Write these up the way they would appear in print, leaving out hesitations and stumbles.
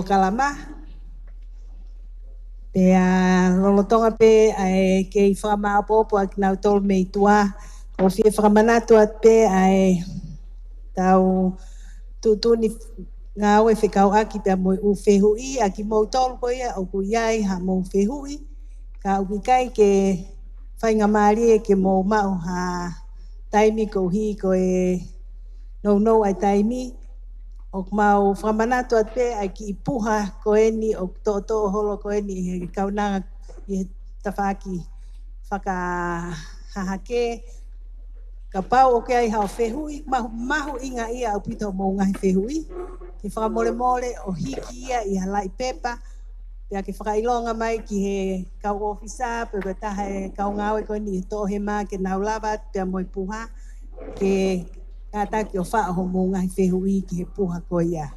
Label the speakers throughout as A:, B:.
A: kalama. Pea lolotonga pe ai ke whama apopo ak nau tol mei tua. Ko fie whamanatu at pe ai tau tutuni ngā oe whekau aki pia mo u whehui aki mo tol ko ia o ku iai ha mo whehui. Ka uki kai ke whainga maari e ke mo mau ha taimi ko hi ko e no ai taimi. O mau whamanatu at pe ai ki ipuha ko eni o to holo ko eni he kaunanga i tawhaki whakahahake. Ka pau o ke ai hao whehui, mahu inga ia au pito mo ngahi whehui. Ke whakamole mole o hiki ia i halai pepa. Pea ke whakailonga mai ki he kau ofisa, pe ko taha e kau ngawe ko ni tohe maa ke naulawa, pea mo i puha. Ke kātaki o whaaho mo ngahi whehui ki he puha ko ia.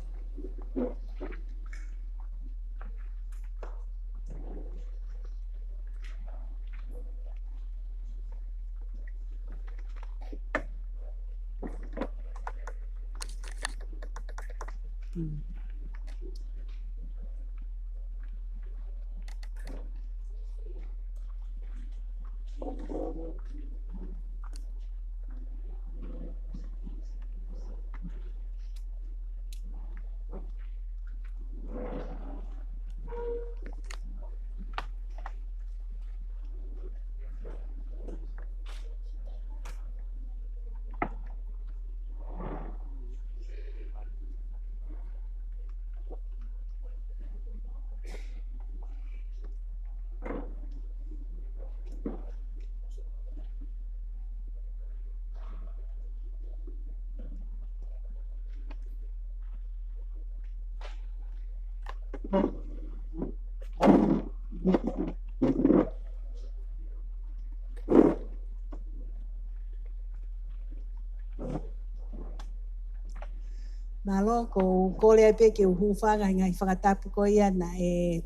A: Malo ko kole ai pe ke uhuwhanga ngai whakatapu ko ia na e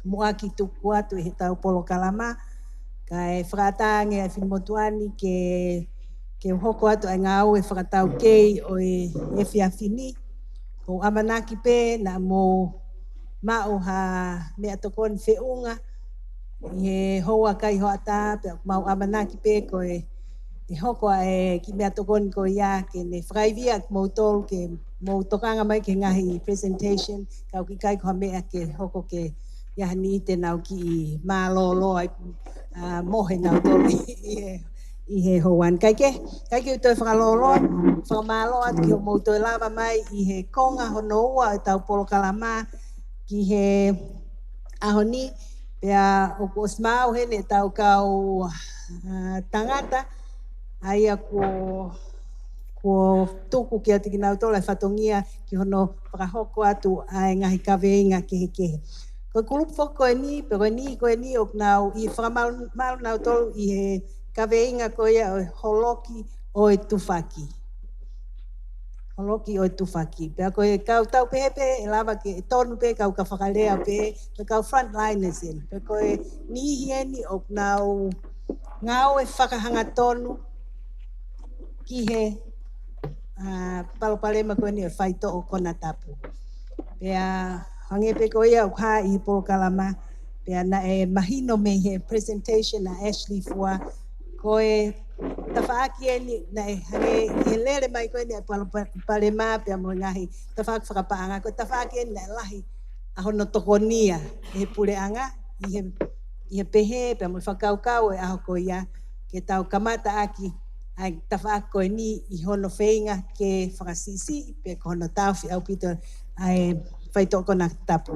A: moaki tuku atu e he tau polo kalama. Ka e whakatange ai whimotuani ke hoko atu ai ngā au e whakatau kei o e whiawhini. Ko amanaki pe na mo mao ha mea tokoni whiunga. I he hoa kai hoa tā, pe mau amanaki pe ko e hoko e ki mea tokoni ko ia ke ne whakaivia ki mou tolu ke mou tokanga mai ke ngahi presentation. Kau ki kai koha mea ke hoko ke iahani te nau ki i mālolo ai mohe nau tolu i he hoan. Kai ke utoi whakalolo, whakamālo atu ki ho mou toi lava mai i he konga hono ua e tau polo kalama ki he ahoni. Pea o ko smau hene tau kau tangata aia ko tuku ki ati ki nau tola e whatongia ki hono whakahoko atu ai ngahi kaweinga kehe. Ko kulupu whoko koe ni, pe koe ni o nau i whakamalu nau tolu i he kaweinga ko ia o holoki o e tufaki. Holoki o e tufaki. Pea koe kau tau pepe e lava ke tonu pe kau ka whakalea pe kau frontliners in. Pe koe ni hieni o nau ngau e whakahanga tonu ki he palopalema koe ni e Faito'o Konatapu. Pea hange pe koe ia o kaa i he polo kalama. Pea na e mahino me he presentation na Ashley Fua. Koe tawhaaki e ni na e hange he lere mai koe ni e palopalema pea mo ngahi. Tawhaaki whakapaanga. Koe tawhaaki e ni na e lahi a hono tokonia e he pureanga i he pehe pea mo whakaukau e aho ko ia ke tau kamata aki ai tawhaaki koe ni i hono whainga ke whakasisi pe ko hono Taufa'ahau pito ai Faito'o Konatapu.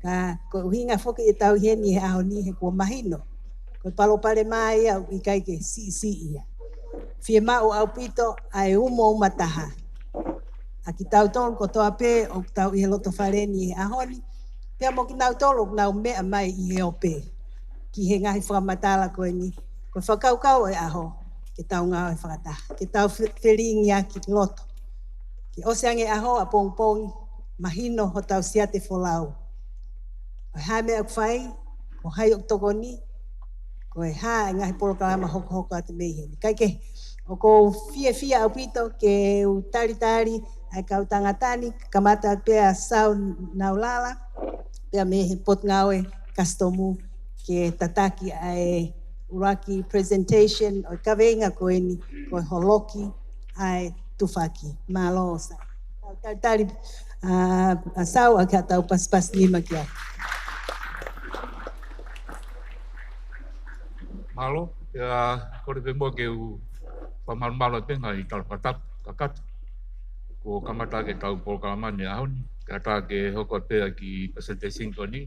A: Ka ko uhinga whoki e tau heni he aho ni he kua mahino. Ko palopalema ia i kai ke si ia. Fie mau au pito ai Umoumataha. Aki tau tolu ko toa pe o tau i he loto whareni he ahoni. Pea mo ki nau tolu nau mea mai i he ope. Ki he ngahi whakamatala koe ni. Ko whakaukau e aho. Ke tau ngau e whakataha. Ke tau whiringi aki loto. Ke oseange aho a pongpong mahino ho tau siate wholau. Ko hae mea kwhai, ko hai o tokoni, ko e hae ngahi polo kalama hoko atu mei heni. Kai ke, o ko fia au pito ke u tari ai kau tangatani, kamata pea sau naulala. Pea me he pot ngawe kastomu ke tataki ai uraki presentation o kawenga koeni ko holoki ai tufaki. Malo sa. Tari asau a tau pas lima kia.
B: Malo, ya kore pe mo ke u pamalu pe ngai tal patat kakat ko kamata ke tau pol kalaman ya hon kata ke hoko pe ki presentation ko ni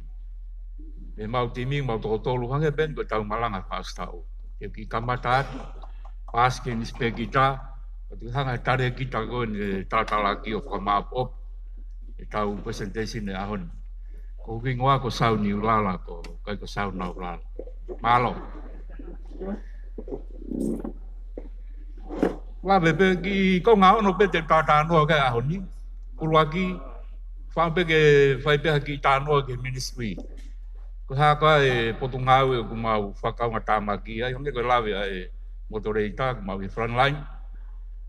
B: me mau timing mau to lu hange ben ko tau malanga pas tau ke ki kamata pas ke ni spe kita tu hanga tare kita ko ni tata lagi of kama op tau presentation ya hon ko ngwa ko sau ni ulala ko kai ko sau na ulala malo wa bebe ki ko ngao no pe te tata no ka ahoni ulwaki fa pe ke fai pe ki ta no ke ministry ko ha ka e potungau e mau fakau ngata magi ai nge ko lave ai motorita mau i front line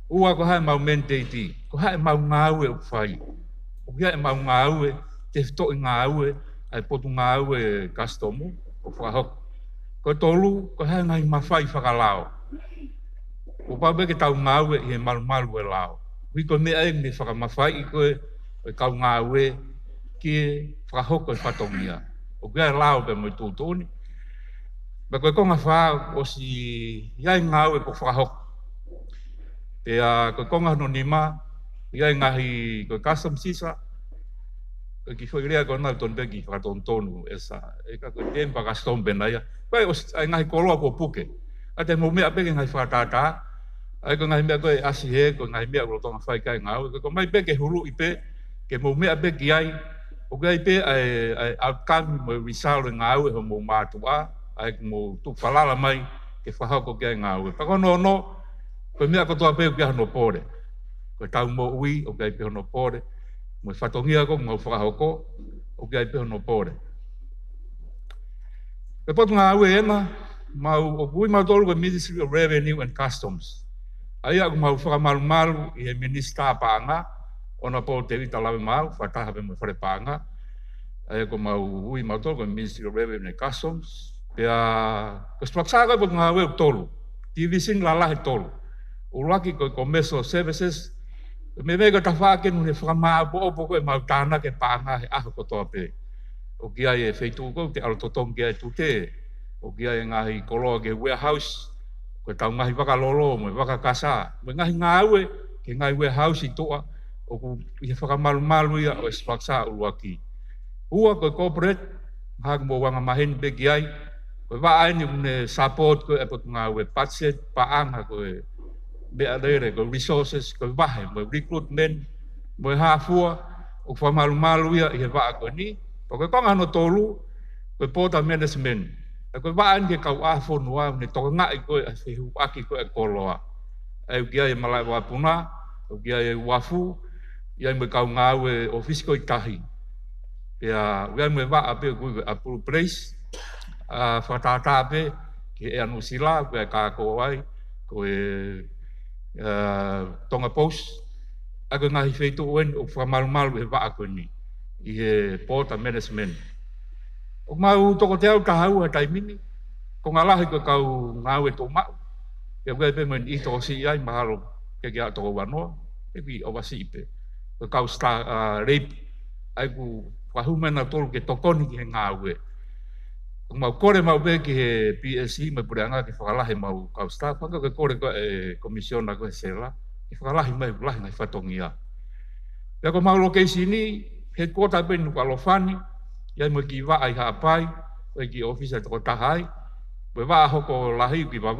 B: ua ko ha mau menteti ko ha mau ngau e fai o ia mau ngau e te to ngau e ai potungau e customer o fa ho ko tolu ko ha ngai mafai fakalao o pabe ke tau ngau e mal e lao wi ko me ai me fakamafai ko e kau ngau e ki fa ho ko fatongia o kia lao pe mo tutuni ba ko nga fa o si ia ngau e ko fa ho pe a ko nga no nima ia ngahi ko kasam sisa ko ki foi rea ko na ton pe ki fa ton tonu esa e ka ko tempa ka stom ben ia pa o ngahi ko lo ko puke ate mo me ape ngai fa tata ai ko ngai me ko asi he ko ngai me ko tonga fai kai ngau ko mai pe ke hulu ipe ke mo me ape ki ai o gai pe ai outcome mo result ngau e mo matua ai mo tu falala mai ke fa ko ke ngau pa ko no ko me ko to pe ke no pore ko tau mo ui o gai pe no pore mo fatongia ko mo fa ko o gai pe no pore pe pot ngau e na mau o ui ma tolu Ministry of Revenue and Customs ai aku mau fa malu e minister panga ona po te vita lave mau fa ta have mo fa panga ai ko mau ui ma tolu Ministry of Revenue and Customs pe a ko structure ko ngau e tolu division la tolu ulaki ko commercial services me vega ta fa ke no fa ma bo ko mau tana ke panga a ko to pe o kia e feitu ko te alototong kia tu te o kia e ngahi koloa ke warehouse ko tau ngahi waka lolo mo waka kasa mo ngahi ngawe ke ngahi warehouse i toa o ku i whaka malu ia o espaksa uruaki ua ko corporate hak mo wanga mahen pe ki ai ko wa ai ni une support ko e pot ngawe budget paanga ko e be adere ko resources ko wahe mo recruitment mo hafua o fa malu ia i wa ko ni ko ko ngano tolu ko pota management ko waan ke kau Fono ne to nga ko se hu aki ko koloa ai kia e malai wa puna o kia e wafu ia me kau ngawe office ko tahi ya ia me va ape ko apu place a fatata ape ke anu sila ko ka ko ai ko e Tonga Post ako ngahi feito wen o fa mal e va ko ni i he pota management o mau toko te au kahau a taimini ko ngalahi ko kau ngau e tō mau ke koe pe men i tō si ai mahalo ke kia tō wanoa e pi o wasi ipe ko kau rape ai ku wahumena tolu ke tokoni ki he ngau e ko mau kore mau pe ki he PSC me pureanga ki whakalahi mau kau star whaka ke kore ko e komisiona ko he sela ki whakalahi mai ulahi ngai whatongia ya ko mau lokeisi ni he kota pe Nuku'alofa ia mo ki wa ai ha pai o ki officer to tahai mo wa hoko lahi ki wa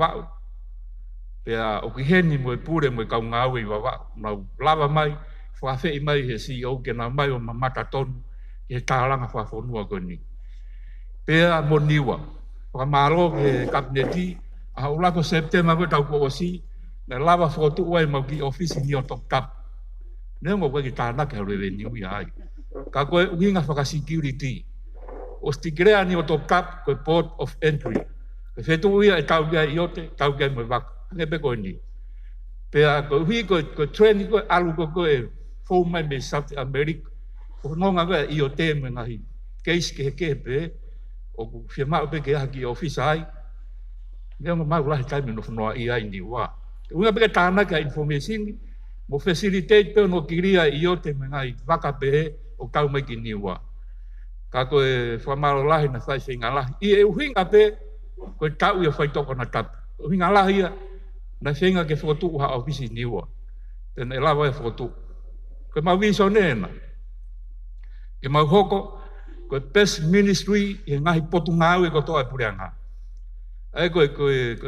B: pe o ki heni mo pure mo ka ngau i wa na lava mai fa fe mai he CEO ke na mai o mamata ton e talanga fa fonua ko ni pe mo niwa pa maro ke kabineti a ula ko September ko tau ko si na lava foto wai mo ki office ni o top tap ne mo ko ki tana ke revenue ya ka ko winga fa security o stigrea ni o top tap ko port of entry ke fetu ia e tau ia iote tau ia mo va ne be ko ni pe a ko hui ko train ko alu ko e fo mai me South America o no nga iote me ngahi case ke pe o ku firma pe ke haki office ai dia mau lah time no Fono ai ni wa una pe tana ka information mo facilitate pe no kiria io te mengai vaka pe o kau mai ki ni wa ka ko famalo lah na sai singa lah I uhinga pe ko tau ia Faito'o Konatapu uhinga lah ia na singa ke foto ha office ni wa ten elawa foto ko mau visonena ke mau hoko ko pes ministry e ngai potungau e ko toa pureanga ai ko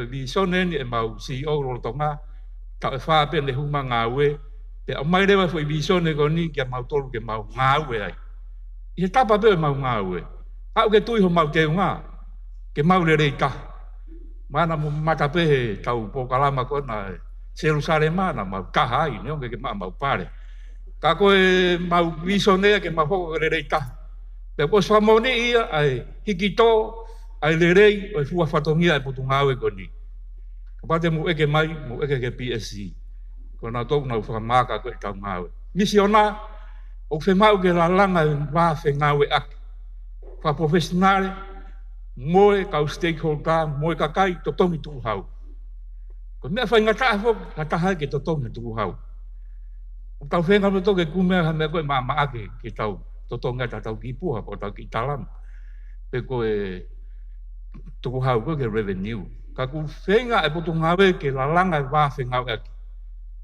B: visonen e mau CEO ro Tonga ta fa pe le huma ngawe te mai le foi visone ko ni ke mau tolu ke mau ngawe ai i tapa pe mau ngawe au ke tui ho mau ke nga ke mau le reita mana mo mata pe tau po kalama ko na Jerusalem mana mau kahai ne ke mau pare ka ko mau visone ke mau ho le reita pe ko samoni ia ai hikito ai le rei o fua fatongia e potungau e koni kapate mo eke mai mo eke ke PSC ko na tou na famaka ko tau ngau misiona o fe mau ke la langa va fe ngau ak fa professional mo e ka stakeholder mo e ka kai to tongi tu hau ko me fa ngata fo kata ha ke to tongi tu hau o tau fe ngau to ke kume ha me ko mama ake ke tau to tonga tau ki pu ha ko tau ki talam pe ko e tuku hau ko ke revenue ka ku fenga e potungawe ke lalanga va fenga ek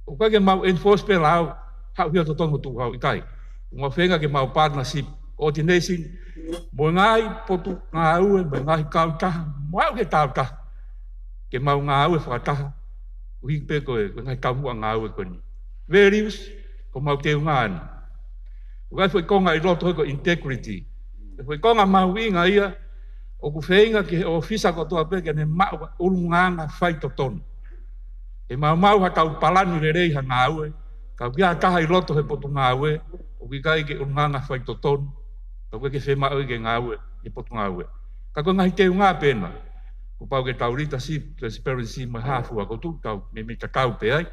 B: o ka ke mau enforce pe lau hau hio to tongo tu hau ikai mo fenga ke mau partnership coordination mo ngai potu ngau e ngai kauta mo ke tauta ke mau ngau e fata wi pe ko ngai kamu ngau e ko ni values ko mau te ngan o ka foi ko ngai loto ko integrity foi ko mau wi ngai o ku feinga ke ofisa ko toa pe ke ne mau ulunganga Faito'o e mau ha tau palani le rei ha ngaue ka kia taha I loto he potu ngaue o ki kai ke ulunganga Faito'o ka ke fema o ke ngaue I potu ngaue ka ko ngai te unga pena ko pau ke taurita si transparency ma hafu ko tu tau me takau pe ai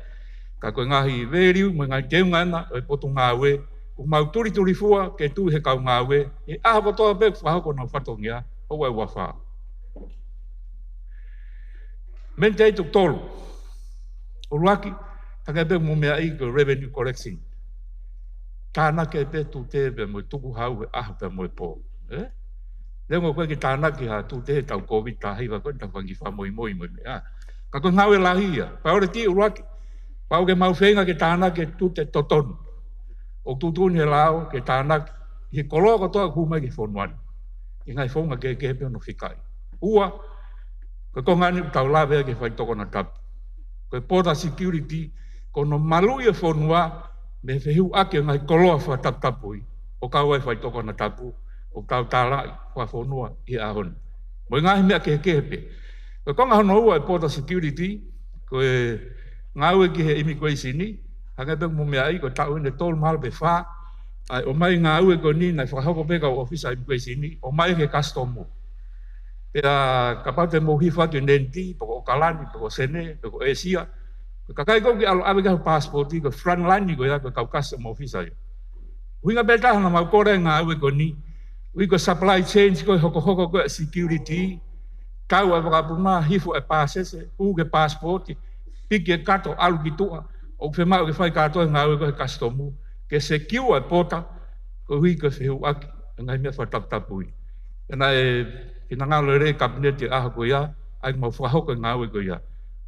B: ka ko ngai veriu me ngai te unga na e potu ngaue o mau turi fua ke tu he kau ngaue e a ko toa pe fa ko na fatongia o wai wafa mente tu tolu o luaki tanga be mo me ai ko revenue collection tana ke pe tu te be mo tuku hau e ah pe mo po le mo ko ki tana ki ha tu te tau covid ta hi va ko ta vangi fa moi a ka ko ngau la hia pa ore ti o luaki pa o ke mau fenga ke tana ke tu te toton o tu tu ne lao ke tana hi kolo ko to ku mai ki fonwan ingai fonga ke pe no fikai ua ko ngani tau la ve ke Faito'o Konatapu ko pota security ko no Malu'i fonua me fehu ake ngai koloa fa tapui o ka wai Faito'o Konatapu o ka tala fa fonua I ahon mo ngai me ke pe ko nga no ua pota security ko ngau ke immigration ni hanga be mo me ai ko tau ne tol mal be fa ai o mai ngau ko ni na fa ho pe ka office immigration ni o mai ke customer ya kapate mo hifa ke nenti po kalani po sene po Asia ka kai ko ke alo ave ka passport ko front line ni ko ya ko customer office ai winga beta na ma ko ngau ko ni wi ko supply chain ko hoko ko security kau ava puma hifu e passes u ke passport pike kato alu gitu o fe ma ke fai kato ngau ko customer ke secure pota ko hui ko se ak ngai me fa tapui na ina ngau le cabinet a ko ya ai mo fa ho ko ngau ko ya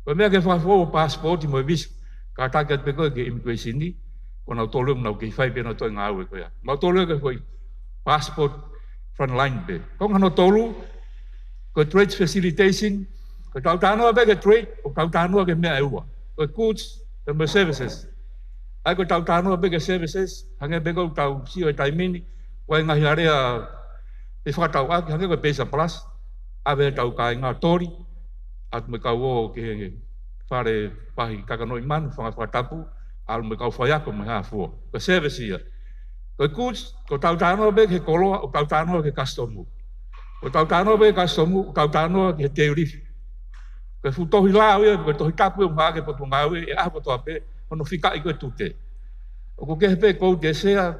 B: ko me ke fa fo passport mo vis ka ta ke pe ko ke immigration ni ko na to lum na ke fai pe na to ngau ko ya ma to le ke foi passport front line be ko ngano tolu ko trade facilitation ko tau tano be ke trade ko tau tano ke me ai wa ko goods and services ai ko tau tano be ke services hanga be ko tau si o taimini wa nga hiarea e fa tau a hanga ko pesa plus ave tau ka nga tori at me ka wo ke fare pahi ka no iman fa tapu al me ka fa ya ko me ha fo ko service ia ko goods ko tau tano be ke kolo o tau tano ke customer ko tau tano be customer tau tano ke teori ko fu to hila ko to tapu ma ke potunga e a ko to pe ono fika iko tute o ko ke pe ko desea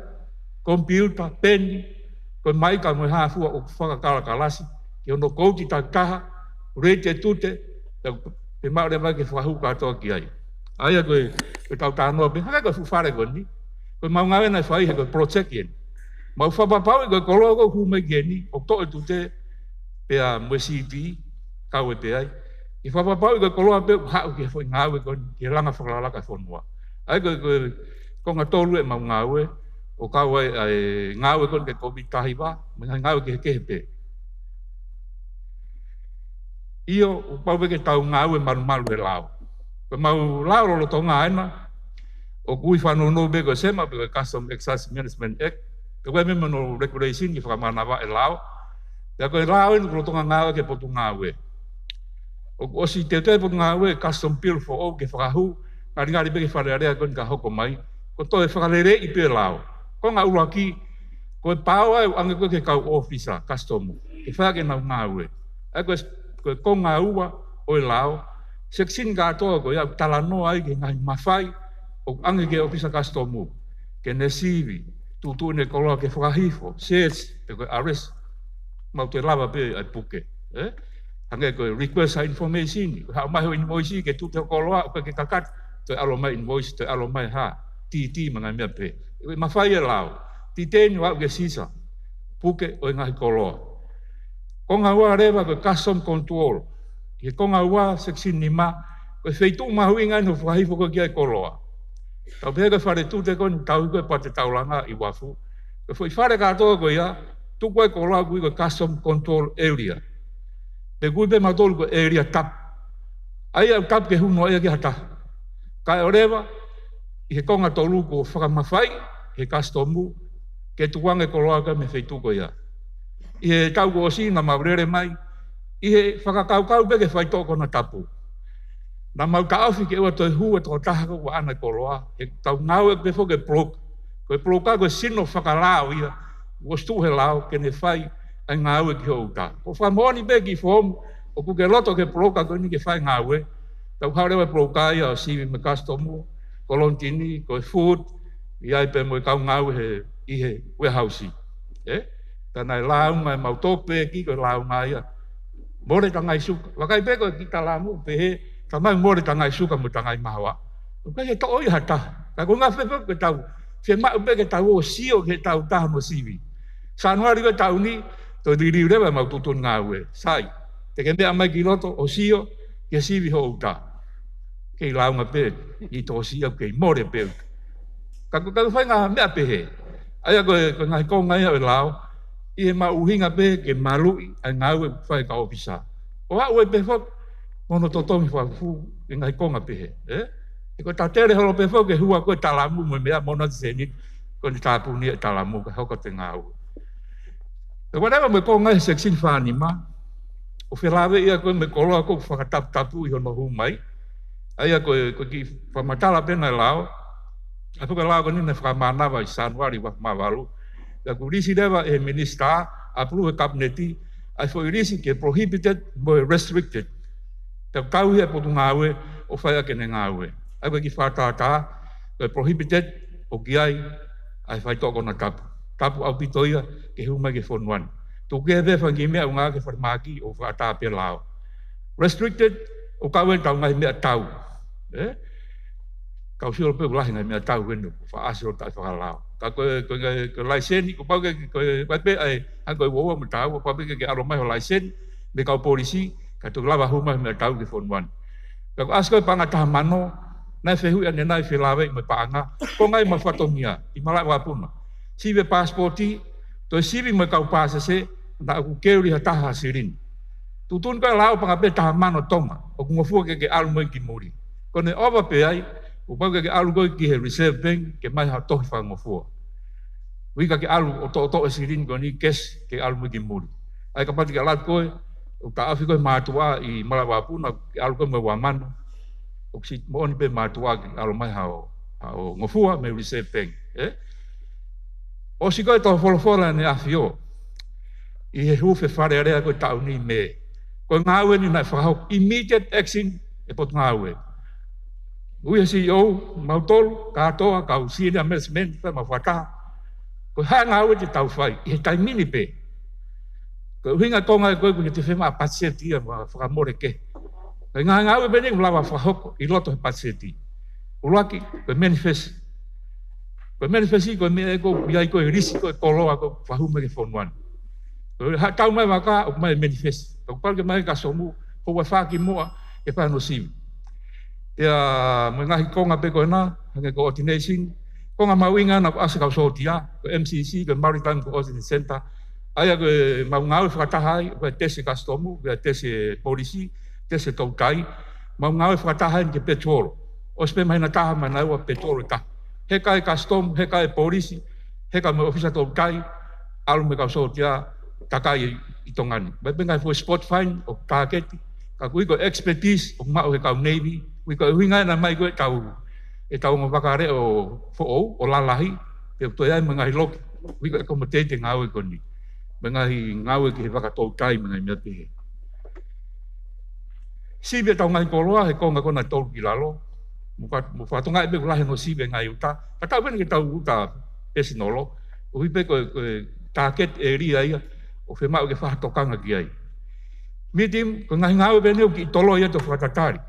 B: computer pen Ko mai ka mo ha fu o whakakala kalasi, ki ono kouti ta kaha, rete tute, pe mau le mai ke whahu katoa ki ai. Aia koe tau tānoa pe, haka koe fuwhare koe ni. Koe mau ngawe nai whai he koe project yen. Mau whapapau e koe koloa koe hu mai geni, o to e tute, pe a mwesiti, kau e pe ai. I whapapau e koe koloa pe, hau ke fwoi ngawe koe, ke langa whakalaka whonua. Ai koe konga tolu e mau ngawe, o kau ai ngawe koe ke kobi tahi wa, mga ngawe ke kehe pe. Io, o pau ke tau ngawe maru e lao. Koe mau lao rolo tonga aina, o kui whanono be koe sema, pe koe Custom Excise Management Act, pe koe mema no regulation ki whakamanawa e lao, pe koe lao inu rolo tonga ngawe ke potu ngawe. O si te te potu ngawe, Custom Bill for All ke whakahu, ngari be ke wharearea koe ka hoko mai, ko to e whakarere i pe lao. Ko ngā uraki, koe pāua e ange koe ke kau officer, customu, ke whake nau ngawe. E koe ko ngā ua o e lao, seksin katoa ko ia talanoa ai ke ngai mawhai o ange ke ofisa customu ke ne sivi tutu ne koloa ke whakahifo sales pe koe arrest mau te lava pe ai puke ange koe request information hao mai ho invoice ke tutu koloa o ke kakat te alo mai invoice te alo mai ha ti mga mea pe mawhai e lao ti teni wau ke sisa puke o ngai koloa ko ngā ua rewa koe custom control ke konga ua seksin ni ma, koe wheitu mahui ngai no whahifo koe kia e koloa. Tau pehe koe whare tūte koe ni tau koe pa te taulanga i wafu. Koe whai whare katoa koe ia, tu koe koloa koe koe custom control area. Pe koe pe matolu koe area tap. Ai au tap ke huno ea ki hata. Kai o rewa, i he konga tolu ko whakamawhai, he customu, ke tuange koloa koe me wheitu koe ia. I he tau ko osi na maurere mai, i he whakakaukau pe ke Faito'o Konatapu. Nā mau ka awhi ke ua toi hu e tō tahaka ua ana koloa, he tau ngau e pefo ke plok. Koe ploka koe sino whakalao ia, ua stu he lao ke ne whai ai ngau e ki ho uta. Ko whamoni pe ki whomu, o ku ke loto ke ploka koe ni ke whai ngau e. Tau haurewa ploka ia o sivi me customu, kolontini, koe food, i ai pe mo kau ngau he i he warehouse. Tānai lao ngai mau tōpe ki koe lao ngai ia. More tangai suka. Wakai peko ki talamu pehe, tamai more tangai suka mo tangai mawa. Wakai he to oi hata. Ka ko nga fefe ke tau. Fe ma pe ke tau o sio ke tau ta mo sivi. Sanuari ke tau ni to diri reba mau tutun ngawe. Sai. Te ke mea mai ki loto o sio ke sivi ho uta. Ke lau nga pe i to sio ke more pe. Ka ko fai nga mea pehe. Aya ko ngai ko ngai o lau. I he mauhinga pe ke Malu'i ai ngau e whai ka ofisa. O hau e pe whak, mono totongi whafu i ngai konga pehe. E ko ta tere holo pe whak e hua koe talamu mo mea mono te seni, ko ni tāpu ni e talamu ka hauka te ngau. E whatever me konga e seksin whanima, o whilawe ia koe me koloa koe whakatapu i hono hu mai, aia koe ki whamatala pena e lao, a tuka lao ko nina whamanawa i Sanuari wa mawalu, ya ku risi dewa e minister approve kabineti ai foi risi ke prohibited mo restricted ta kau he po ngawe o fai ke ngawe ai ki fatata ke prohibited o giai ai Faito'o Konatapu tapu au pitoia ke huma ke fonwan tu ke ve fangi me nga ke farmaki o fata pe lao restricted o kau tau ngai me tau kau sio pe ulah ngai me tau wenu fa asio ta fa lao ka ko license ko pa ko pe ai ko wo mo tau pa pe ke aro mai license me ka polisi ka to lava huma me tau ke phone one ka asko pa ngata mano na fehu ane na filawe me pa nga ko ngai ma fatomia i mala wa puna si be passporti to si bi me ka pasa se na ku ke ri hata hasirin tutun ka lao pa pe ta mano tonga o ku fu ke al mo ki muri ko ne over pe ai o pa ke alu ko ki he reserve bank ke mai ha to fa mo fu wi ka ke alu o to sirin ko ni kes ke alu mo ki muri ai ka pa ke lat ko o ka afi ko matua i malawa pu na alu ko mo wa man o si mo ni pe matua ki alu mai ha o mo fu me reserve bank o si ko to folo ne afio i he hu fe fare area ko tau ni me ko ngawe ni na fa immediate action e pot ngawe ui si o mautol katoa ka usina mesmen fa mafata Ko hanga o te tau whai, i he tai mini pe. Ko hinga tonga e koe ko te whema patseti a whakamore ke. Ko ngā ngā ue bene ulawa whahoko i loto he patseti. Ulaki, ko manifest. Ko manifesti ko mea e ko iai ko i risi ko e koloa ko whahume ke whonuan. Ko tau mai waka o mai manifest. Ko palke mai ka somu, ko wa whaki moa e whano siwi. Ia mo ngahi konga pe ko na, hange coordination, konga mawinga na ko asa kau sotia, ko MCC, ko Maritime Coordination Center, aya ko mau ngau whakatahai, ko tese kastomu, ko tese polisi, tese tautai, mau ngau whakatahai ke petrol. O spe mai na taha mai na ua petrol ta. Heka e kastomu, heka e polisi, heka me ofisa tautai, alu me kau sotia, takai i tongani. Bai bengai fo spot fine, o kaketi, ka kui ko expertise, o mao he kau Navy, kui ko huinga na mai ko e tau mo wakare o fo'ou, o lalahi, pe to ia mengahi loki, kui ko e komotete ngau e koni. Mengahi ngau e ki he wakatou tai mengai mea pehe. Sibe tau ngai koloa, he konga kona tolu ki lalo, mo whatonga e pe kulahe no sibe ngai uta, ka tau vene ki tau uta pesinolo, o hipe ko taket e ria ia, o whemau ke whahatokanga ki ai. Mitim, ko ngai ngau e vene o ki tolo ia to whatatari.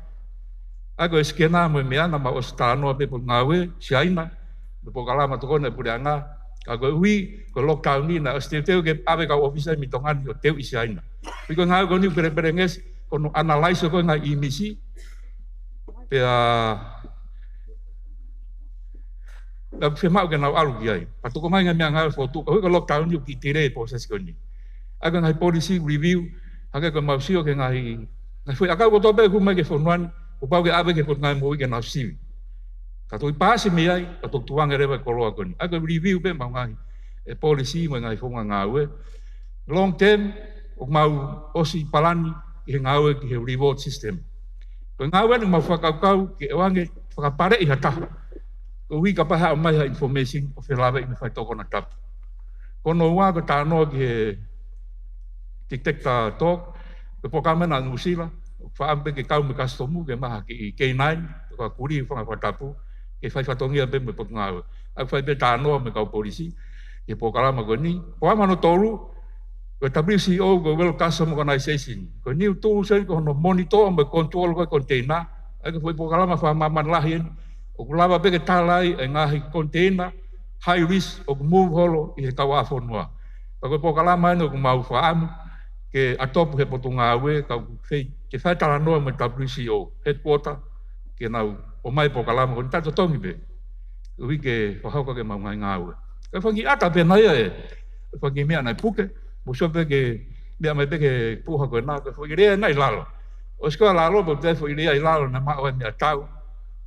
B: Ako e skena mo mea na ma o stanoa pe po ngawe, siaina, me po kalama toko na pureanga, ako e hui, ko lockdown ni na, o teu ke awe ka ofisa mi tongani o teu i siaina. Piko ngawe ko ni pere-perenges, ko no analyse ko nga imisi, pe whemau ke nau alu ki ai. Patoko mai nga mea ngawe fotu, ko hui ko lockdown ni o ki tire po sasi ko ni. Ako ngai policy review, hake ko mausio ke ngai fui akau ko tope ku mai ke fonuan, o pau ke awe ke pot ngai mo'i ke nau siwi. Ka toi pāsi me ai, ka tok tuanga rewa koloa koni. Ako review pe mau ngai, e policy mo ngai fonga ngawe. Long term, o mau osi palani, ki he ngawe ki he reward system. Ko ngawe ni mau whakaukau, ki e wange whakapare i hataha. Ko hui ka paha o mai ha information, o whilawe i me Faito'o Konatapu. Kono ua ko tānoa ki he tic-tac talk, ko pokamena nusila, whaampe ke kau me kastomu, ke maha ki K9, ko kuri whanga whatapu, ke whai whatongia pe me pot ngawe. Ak whai pe tānoa me kau polisi, ke pokalama ko ni. Poamano tolu, ko WCO, ko World Customs Organization, ko new tools, ko no monitor, me control ko container, ak whai pokalama whamaman lahien, o kulawa pe ke tālai, e ngahi container, high risk, o move holo, i he kawa Fonua. Ko pokalama eno, ko mau whaamu, ke atopu he poto ngawe, ke whai talanoa me WCO, headquarter, ke nau o mai po kalama, ko ni tato tongi pe. Ui ke whahauka ke mau ngai ngawe. Ka whangi ata pe nai e, whangi mea nai puke, mo so pe ke, mea mai pe ke puha koe nā, ka whangi rea nai lalo. O skoa lalo, po te whangi rea i lalo na maa oe mea tau,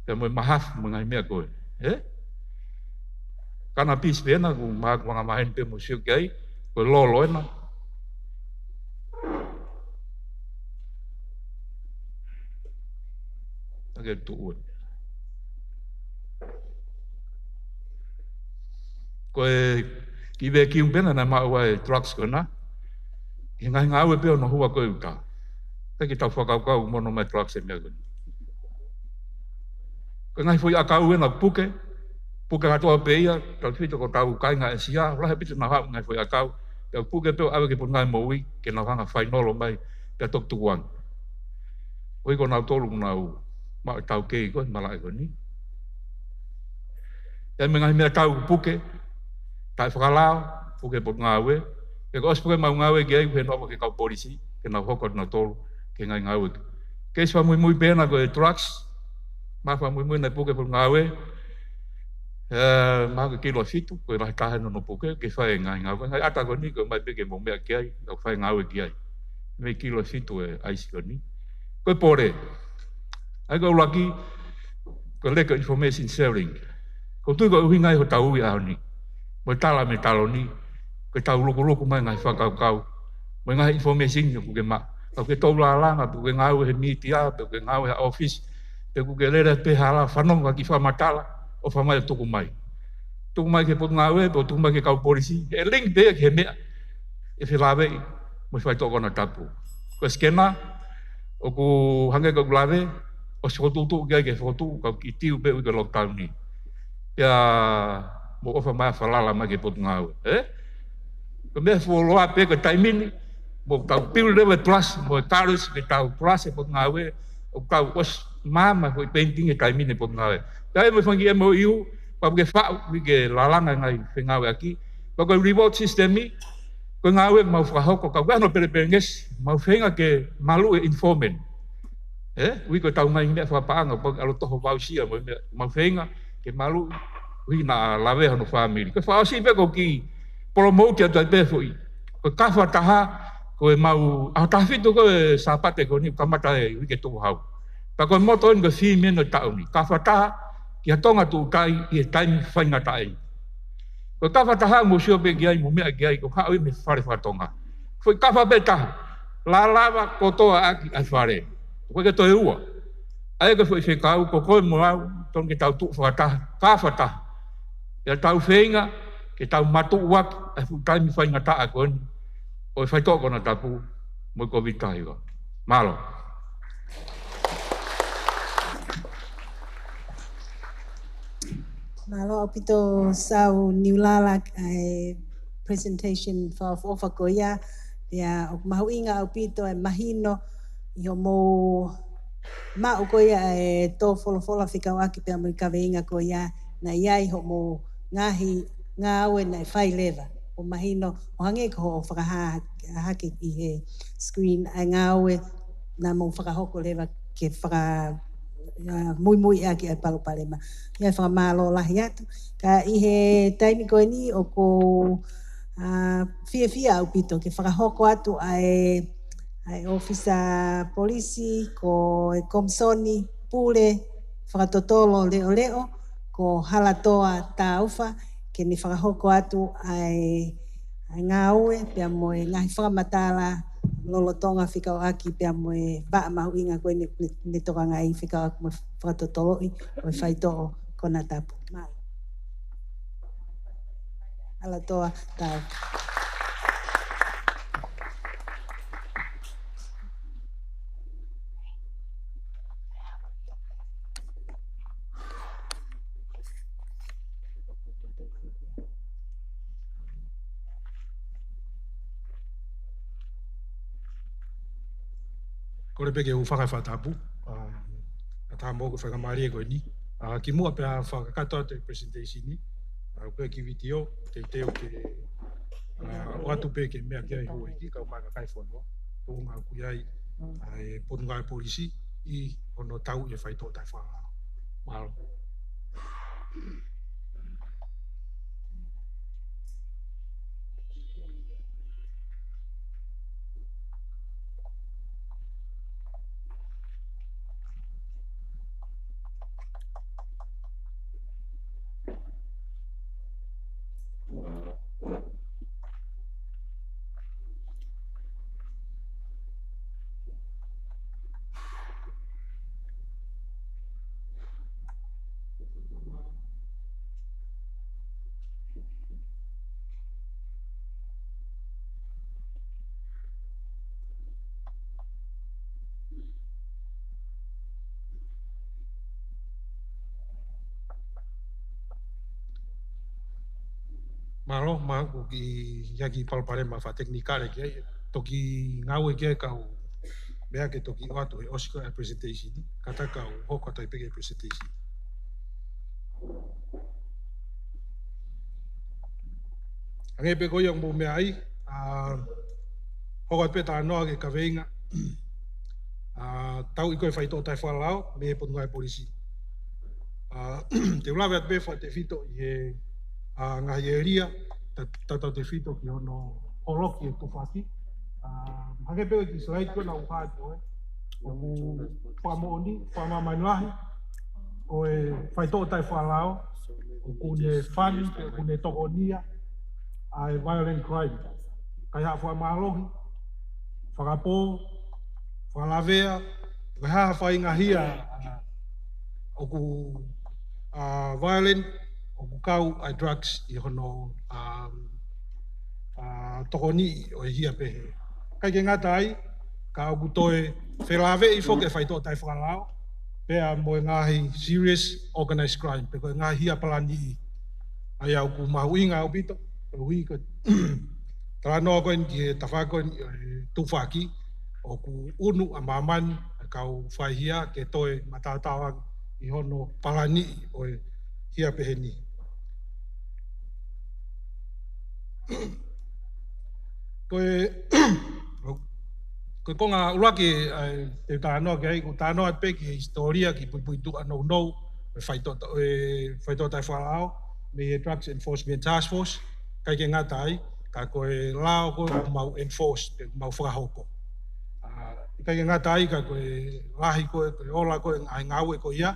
B: ke mo mahaf mo ngai mea koe. Kana pis pe na, ku maa wanga mahen pe mo siu ke ai, koe lolo ena. Ake tu'u. Koe ki ve ki umpena na maua e drugs kona. I ngai ngau e peo no hua koe uta. Peki tau whakaukau mono mai drugs e mea kona. Koe ngai fui akau e na puke. Puke katoa pe ia. Tau whito ko tau kainga e sia. Lahe pitu na hau ngai fui akau. Tau puke peo awe ke put ngai moui. Ke na hanga whainolo mai. Pea tok tukuang. Oi ko nau tolu nau. Ma tau kei ko malai ko ni. E me ngai mea tau puke, tai whakalao, puke pot ngawe. E ko ospuke mau ngawe ki ai, he noa ke kau polisi, ke nau hoko na tolu, ke ngai ngawe. Ke iswa mui pena ko e drugs, ma wha mui na puke pot ngawe, ma ke kilo fitu, ko e rahi kaheno no puke, ke whae ngai ngawe. Ngai ata ko ni, ko mai peke mo mea ki ai, ko whae ngawe ki ai. Me kilo fitu e aisi ko ni. Ko e pore. Ai ko laki, ko leka information sharing. Ko tui ko uhi ngai ho tau ui au ni. Mo tala me talo ni. Ko tau loko mai ngai whakaukau. Mo ngai information ni ku ke ma. Ko ke tau lalanga, ku ke ngau he media, ku ke ngau he office. Ku ke lera pe hala whanonga ki whamatala. O whamai tuku mai. Tuku mai ke pot ngau e, po tuku mai ke kau polisi. E link pe ke mea. E whilawe, mo Faito'o Konatapu. Ko skena, o ku hange ko lawe, o si hotutu kia ke whotu, kau ki tiu pe ui ke lockdown ni. Ia mo ofa mai falala mai ke potungau ko me follow up ke timing mo tau pil level plus mo taris ke tau plus e potungau o tau os mama ko painting e timing e potungau dai mo fangi mo iu pa ke fa ke lalanga ngai fengau aki pa ko reward system ni ko ngau mau fa hoko ka no pele penges mau fenga ke Malu'i informant wi ko tau ngai me fa paanga pa alo to bau sia mo mau fenga ke Malu'i wi na lawe no family ko fa si pe ko ki promote to be foi ko ka fa taha ko mau a ta fitu ko sapate ko ni kamata wi ke to hau pa ko mo to ngo fi me no tau ni ka fa taha ki tonga tu kai i time fainga tai ko ka fa taha mo sio be gai mo me gai ko ha me fare fa tonga foi ka fa beta la lava ko to aki a fare ko ke to ua ai ko foi kau ko mo ton ke tau tu fa taha ka fa taha ya tau fenga ke tau matu wak e futai mi fai ngata akon o Faito'o Konatapu mo ko vitai ko malo
A: Malo apito sau niulala presentation for Fakoia ya mahuinga apito e mahino yo mo ma ukoia e to folo fika waki pe mo kaveinga koia na iai ho mo ngahi ngawe na fai leva o mahino o hange ko whakaha hake i he screen a ngawe na mo whakahoko leva ke whaka mui aki ai palo palema ia whakamalo lahi atu ka i he taimi koe ni o ko fia au pito ke whakahoko atu ai ofisa polisi ko komsoni pule whakatotolo leo ko halatoa taufa ke ni whakahoko atu ai ngaue pia moe ngahi whakamatala lolotonga whikau aki pia moe ba mahuinga koe ni toka ngai whikau aki moe whakatotoloi o Faito'o Konatapu. Halatoa taufa.
C: Ko le peke u whakawhatapu, a tā mō ko whakamari e koe ni. Ki mua pia whakakatoa te presentation ni, koe ki vitio, te teo ke o atu pe ke mea kia i hoa iki, kau mai ka kai whanua, tō ngā kuiai e potungai polisi i hono tau e Faito'o Taufa'ahau. Mahalo. Malo ma ki yaki palpare ma fa teknikare ke toki ngawe ke kau bea ke toki watu e osiko e presentation kata kau hoko tai pege presentation ange pe ko yang mo me ai hoko pe ta no ke kaveinga tau iko e Faito'o Taufa'ahau me potungai polisi te ulawe at be fa te fito i ngahi e ria, tatau te whito ki hono holoki e tofaki. Hake peo ki slide ko na uhaa koe, o ku whamooni, whamamanuahi, o e Faito'o Taufa'ahau, o ku ne whani, o ku ne tokonia, a e violent crime. Kai haa whamalohi, whakapō, whalavea, kai haa whaingahia, o ku violent, o kau ai drugs i hono tokoni o hia pehe. Kai ke ngata ai, ka au kutoe whelawe i whoke Faito'o Taufa'ahau, pea mo ngahi serious organized crime, pe koe ngahi hia palani i. ai au ku mahuinga au pito, hui ko Taranoa koe ki he tawha koe tūwhaki o ku unu a mamani kau whaihia ke toe matātawa i hono palani o hia peheni. Koe konga uraki te tānoa ki hei, ku tānoa pe ki historia ki puipuitu anau nou Faito'o tai whalao me he Drugs Enforcement Task Force kai ke ngata ai ka koe lao koe mau enforce, mau whakahoko. Kai ke ngata ai ka koe lahi koe ola koe ai ngau e koe ia,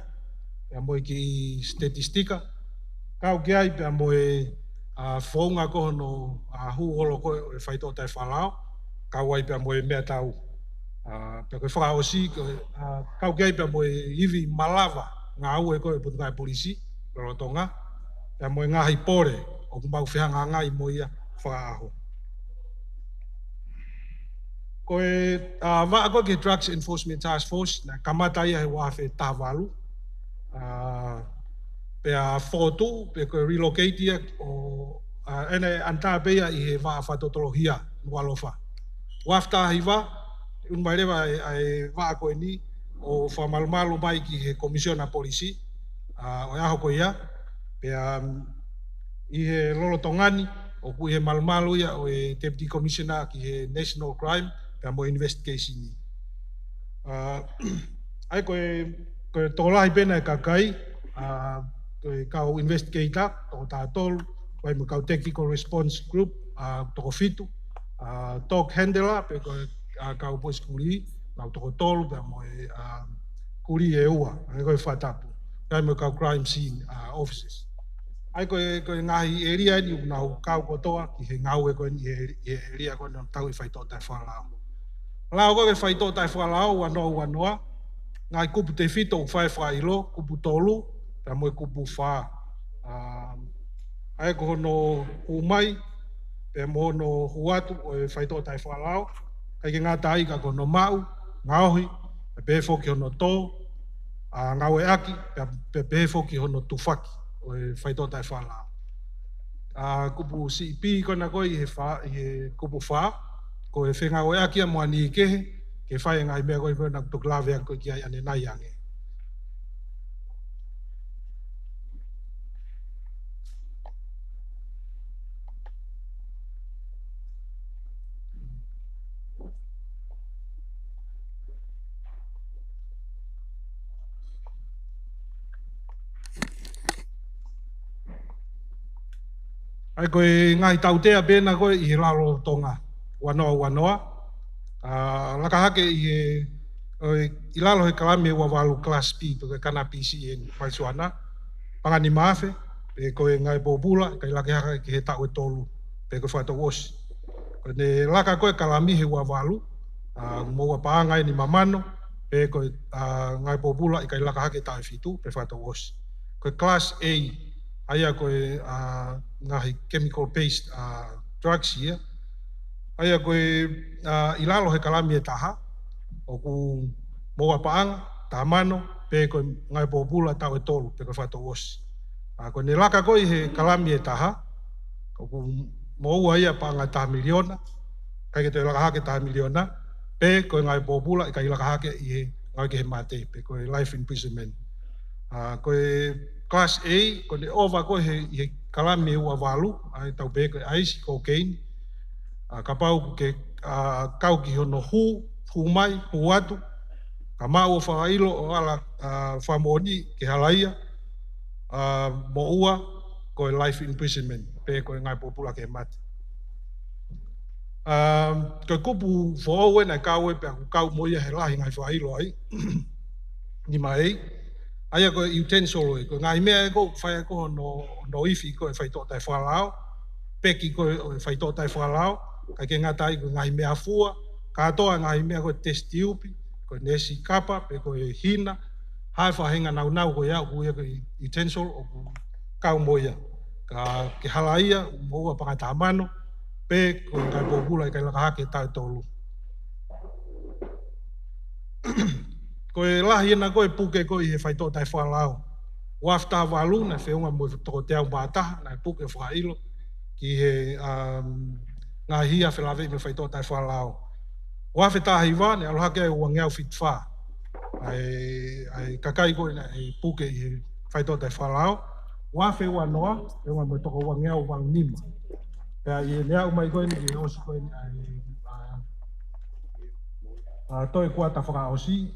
C: pia moe ki statistika, kau ki ai pia moe whaunga koe no hu olo koe o Faito'o tai whalao, kau ai pia moe mea tau. Pia koe whakaosi, kau ki ai pia moe iwi malawa ngau e koe putungai polisi, loro Tonga, pia moe ngahi pore, o kumau whihanga ngai mo ia whakaaho. Koe waa koe ke Drugs Enforcement Task Force, na kamata ia he Wharf e Tawalu. Pea whotu, pea koe relocate ia o ene anta pea i he waa whatotolohia, Nuku'alofa. Wharf tahiwa, unmairewa ai waa koe ni, o whamalumalu mai ki he komisiona polisi, o aho koe ia, pea i he lolo tongani, o kui he malumalu ia o e Deputy Commissioner ki he National Crime, pia mo investigation ni. Ai koe tolahi pena e kakai, koe kau investigator, toko tātolu, koe mo kau Technical Response Group, toko fitu, dog handler, pe koe kau pois kuri, kau toko tolu, pia mo e kuri e ua, koe whatapu, kai mo kau crime scene officers. Ai koe ngahi area ni unau kau kotoa ki he ngau e koe ni he area koe na tau i Faito'o tai whalao. Lao koe Faito'o tai whalao wanoa, ngai kupu te whito u whai whailo, kupu tolu, pia moe kupu wha. Ai ko hono humai, pia mo hono huatu o Faito'o tai whalao, kai ke ngata ai ka kono mau, ngauhi, pe foki hono tō, ngau e aki, pe foki hono tufaki. O Faito'o tai whalao. Kupu CP kona koe i he kupu wha, ko e whenga o ea kia moani i kehe, ke whae ngai mea koe koe nak tuklawea koe ki ai ane nai ange. Ai koe ngai tautea pēna koe i he lalo Tonga, wanoa. Laka hake i he, i lalo he kalame ua walu class P, toke kana PC e Maisuana, pangani maafe, pe koe ngai bōpula, kai laki haka ki he tau e tolu, pe koe Faito'o osi. Koe ne laka koe kalami he ua walu, moua paangai ni mamano, pe koe ngai bōpula, i kai laka hake tau e fitu, pe Faito'o osi. Koe class A, aia koe ngahi chemical based drugs ia. Aia koe i lalo he kalami e taha, o ku moa paanga, tāmano, pe koe ngai pōpula tau e tolu, pe koe Faito'o osi. Koe ne laka koe he kalami e taha, o ku moua ia paanga taha miliona, kai ke te laka hake taha miliona, pe koe ngai pōpula i kai laka hake i he ngai ke he mate, pe koe life imprisonment. Koe class A, ko ne ova ko he kalame e ua walu, ai tau pe koe ice, cocaine, ka pau ke kau ki hono hu mai, hu atu, ka mau o whakailo o ala whamoni ke halaia, mo ua koe life imprisonment, pe koe ngai pōpula ke mate. Koe kupu who'owe nei kau e pe aku kau moia he lahi ngai whailo ai, ni mai, aia koe utensil e, koe ngai mea e ko whai ko no iwi koe Faito'o tai whalao, peki koe Faito'o tai whalao, kai ke ngatai koe ngai mea fua, katoa ngai mea koe testiupi, koe nesi kapa, pe koe hina, hai whahenga nau koe au koe koe utensil o kau moia. Ka ke halaia, moua pangatamano, pe koe ngai pōpula i kai laka hake tau tolu. Koe lahi ena koe puke koe he Faito'o tai whalao. Wharf Tawalu na whiunga mo toko te Umoumataha na puke whailo ki he ngā hia whelawhi me Faito'o tai whalao. Wharf Tahiwa ne aloha ke ua ngeau whitwha. Ai kakai koe na e puke i he Faito'o tai whalao. Wharf e ua noa, e ua mo toko ua ngeau wang nima. Pea i lea umai koe ni ki osi koe ni toi kua ta whakaosi,